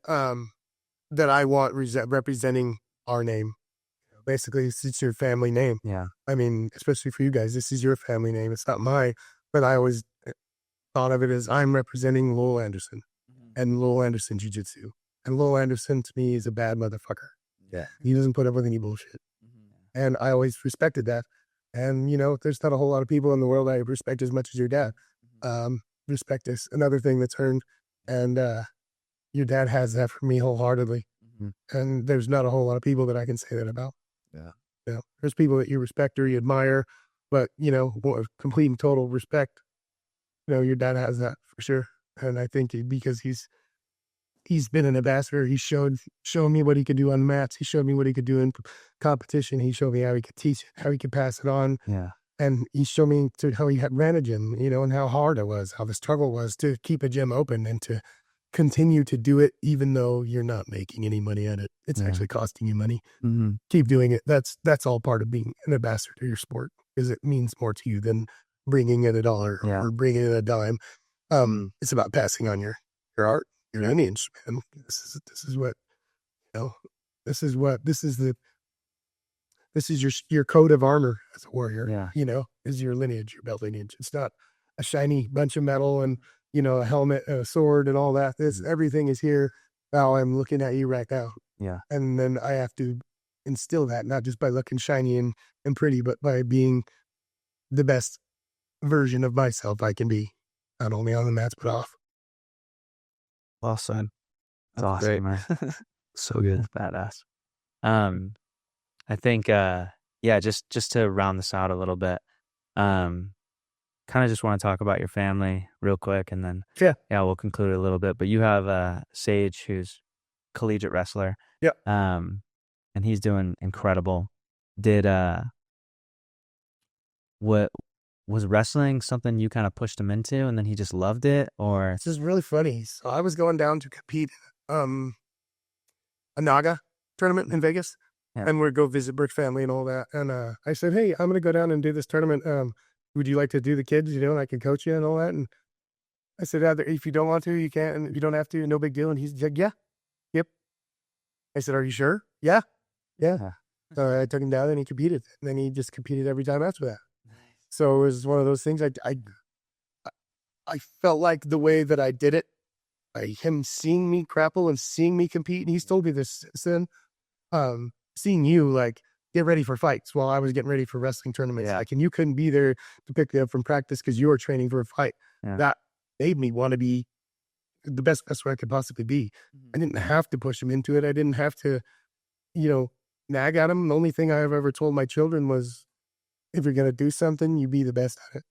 that I want representing our name? Basically, it's your family name. Yeah. I mean, especially for you guys, this is your family name. It's not mine, but I always thought of it as I'm representing Lowell Anderson and Lowell Anderson Jiu-Jitsu. And Lowell Anderson to me is a bad motherfucker. Yeah. He doesn't put up with any bullshit. And I always respected that. And, you know, there's not a whole lot of people in the world I respect as much as your dad. Respect is another thing that's earned. And your dad has that for me wholeheartedly. And there's not a whole lot of people that I can say that about. Yeah. You know, there's people that you respect or you admire, but, you know, complete and total respect. You know, your dad has that for sure. And I think because he's been an ambassador. He showed me what he could do on mats. He showed me what he could do in competition. He showed me how he could teach, how he could pass it on. Yeah. And he showed me how he had ran a gym, you know, and how hard it was, how the struggle was to keep a gym open and to continue to do it, even though you're not making any money at it. It's actually costing you money. Keep doing it. That's all part of being an ambassador to your sport, because it means more to you than bringing in $1 or bringing in a dime. It's about passing on your art, your lineage, man. This is what, you know, this is your coat of armor as a warrior, you know, is your lineage, your belt lineage. It's not a shiny bunch of metal and, you know, a helmet, a sword and all that. Everything is here. Now I'm looking at you right now. Yeah. And then I have to instill that, not just by looking shiny and pretty, but by being the best version of myself I can be, not only on the mats, but off. Well said. That's awesome, man. So good. That's badass. I think, just to round this out a little bit, kind of just want to talk about your family real quick, and then we'll conclude a little bit. But you have Sage, who's a collegiate wrestler. Yeah. And he's doing incredible. What was wrestling something you kind of pushed him into, and then he just loved it, or? This is really funny. So I was going down to compete a Naga tournament in Vegas, and we'd go visit Brick family and all that. And I said, hey, I'm going to go down and do this tournament. Would you like to do the kids, you know, and I can coach you and all that? And I said, if you don't want to, you can't, and if you don't have to, no big deal. And he's like, yeah, yep. I said, are you sure? Yeah. So I took him down and he competed. And then he just competed every time after that. So it was one of those things. I felt like the way that I did it, him seeing me grapple and seeing me compete, and he's told me this, son, seeing you like get ready for fights while I was getting ready for wrestling tournaments. Like, and you couldn't be there to pick me up from practice because you were training for a fight. That made me want to be the best way I could possibly be. I didn't have to push him into it. I didn't have to, you know, nag at him. The only thing I've ever told my children was, if you're going to do something, you be the best at it.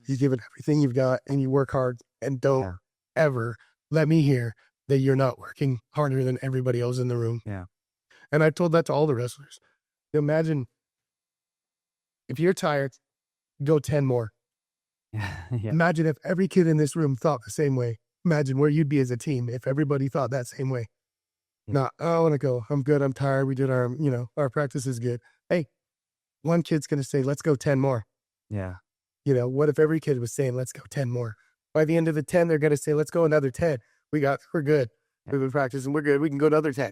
You give it everything you've got and you work hard, and don't ever let me hear that you're not working harder than everybody else in the room. And I told that to all the wrestlers. Imagine if you're tired, go 10 more. Yeah. Imagine if every kid in this room thought the same way. Imagine where you'd be as a team if everybody thought that same way. Not, I want to go. I'm good. I'm tired. We did our, our practice is good. Hey, one kid's going to say, let's go 10 more. Yeah. What if every kid was saying, let's go 10 more? By the end of the 10, they're going to say, let's go another 10. We're good. We've been practicing. We're good. We can go another 10.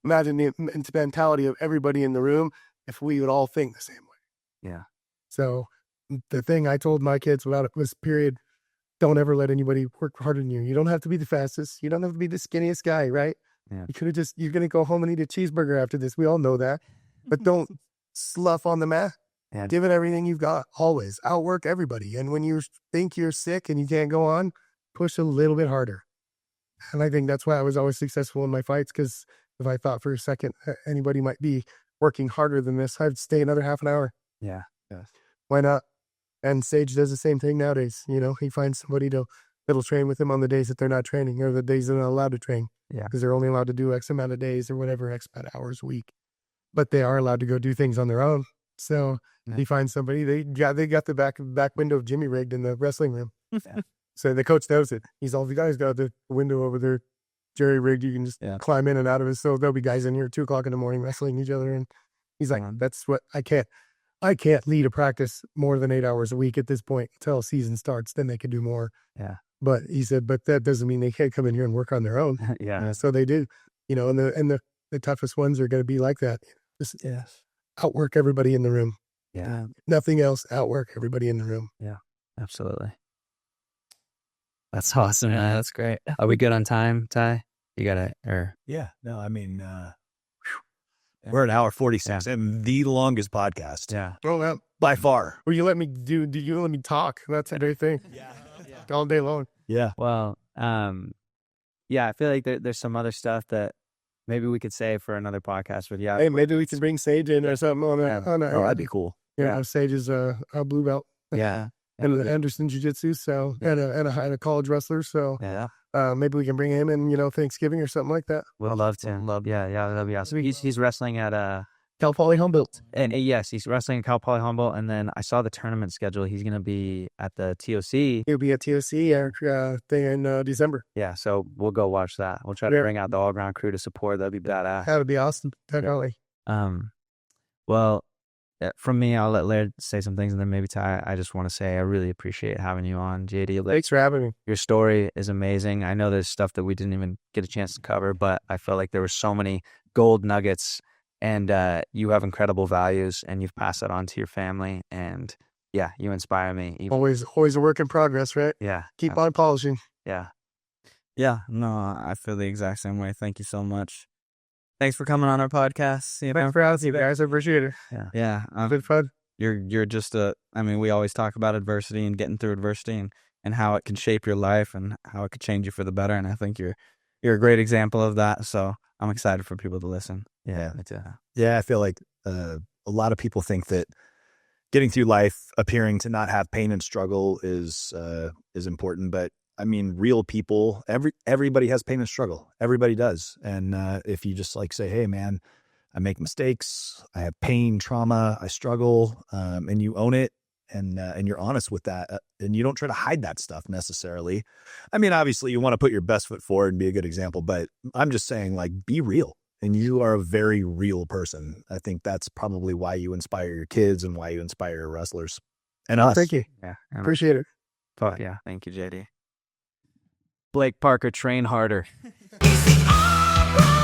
Imagine the mentality of everybody in the room if we would all think the same way. Yeah. So the thing I told my kids about it was, period, don't ever let anybody work harder than you. You don't have to be the fastest. You don't have to be the skinniest guy, right? Yeah. You could have you're going to go home and eat a cheeseburger after this. We all know that. But don't slough on the mat. Yeah. Give it everything you've got. Always outwork everybody. And when you think you're sick and you can't go on, push a little bit harder. And I think that's why I was always successful in my fights, because if I thought for a second anybody might be working harder than this, I'd stay another half an hour. Yeah. Yes. Why not? And Sage does the same thing nowadays. He finds somebody that'll train with him on the days that they're not training, or the days they're not allowed to train. Yeah. Because they're only allowed to do X amount of days or whatever, X amount of hours a week. But they are allowed to go do things on their own. So he finds somebody. They got the back window of Jimmy rigged in the wrestling room. So the coach knows it. He's all, the guys got the window over there, jerry rigged. You can just climb in and out of it. So there'll be guys in here at 2:00 in the morning wrestling each other. And he's like, that's what I can't lead a practice more than 8 hours a week at this point until season starts. Then they can do more. Yeah. But he said, but that doesn't mean they can't come in here and work on their own. Yeah. So they do, and the toughest ones are going to be like that. Just outwork everybody in the room. Yeah. Nothing else. Outwork everybody in the room. Yeah. Absolutely. That's awesome. Yeah, that's great. Are we good on time, Ty? You got to, Yeah. No, I mean, we're an hour 46 and the longest podcast. Yeah. Oh, By far. well, you let me you let me talk. That's a great thing. Yeah. All day long. Yeah. Well, yeah, I feel like there's some other stuff that maybe we could say for another podcast, but yeah. Hey, maybe we can bring Sage in or something on that. Oh, that'd be cool. Yeah. Sage is a blue belt. Yeah. And Anderson Jiu-Jitsu, so and a college wrestler, so Yeah. maybe we can bring him in, Thanksgiving or something like that. We'd love to. Yeah, that'd be awesome. He's wrestling at Cal Poly Humboldt. And yes, he's wrestling at Cal Poly Humboldt, and then I saw the tournament schedule. He's gonna be at the TOC. He'll be at TOC thing in December. Yeah, so we'll go watch that. We'll try to bring out the all ground crew to support. That'd be badass. That would be awesome. Definitely. Well, from me, I'll let Laird say some things, and then maybe Ty. I just want to say I really appreciate having you on, JD. Thanks for having me. Your story is amazing. I know there's stuff that we didn't even get a chance to cover, but I felt like there were so many gold nuggets, and you have incredible values, and you've passed that on to your family, and yeah, you inspire me. Always a work in progress, right? Yeah. Keep on polishing. Yeah. Yeah, no, I feel the exact same way. Thank you so much. Thanks for coming on our podcast. Thanks for having me, guys. I appreciate it. Yeah. Been fun. You're just we always talk about adversity and getting through adversity and how it can shape your life and how it could change you for the better. And I think you're a great example of that. So I'm excited for people to listen. Yeah. Yeah. I feel like a lot of people think that getting through life, appearing to not have pain and struggle is important, but I mean, real people, everybody has pain and struggle. Everybody does. And if you just say, hey, man, I make mistakes, I have pain, trauma, I struggle, and you own it and you're honest with that, and you don't try to hide that stuff necessarily. I mean, obviously, you want to put your best foot forward and be a good example, but I'm just saying, be real. And you are a very real person. I think that's probably why you inspire your kids and why you inspire your wrestlers and us. Thank you. Yeah. Appreciate it. Yeah. Thank you, JD. Blake Parker, train harder. It's the all-ground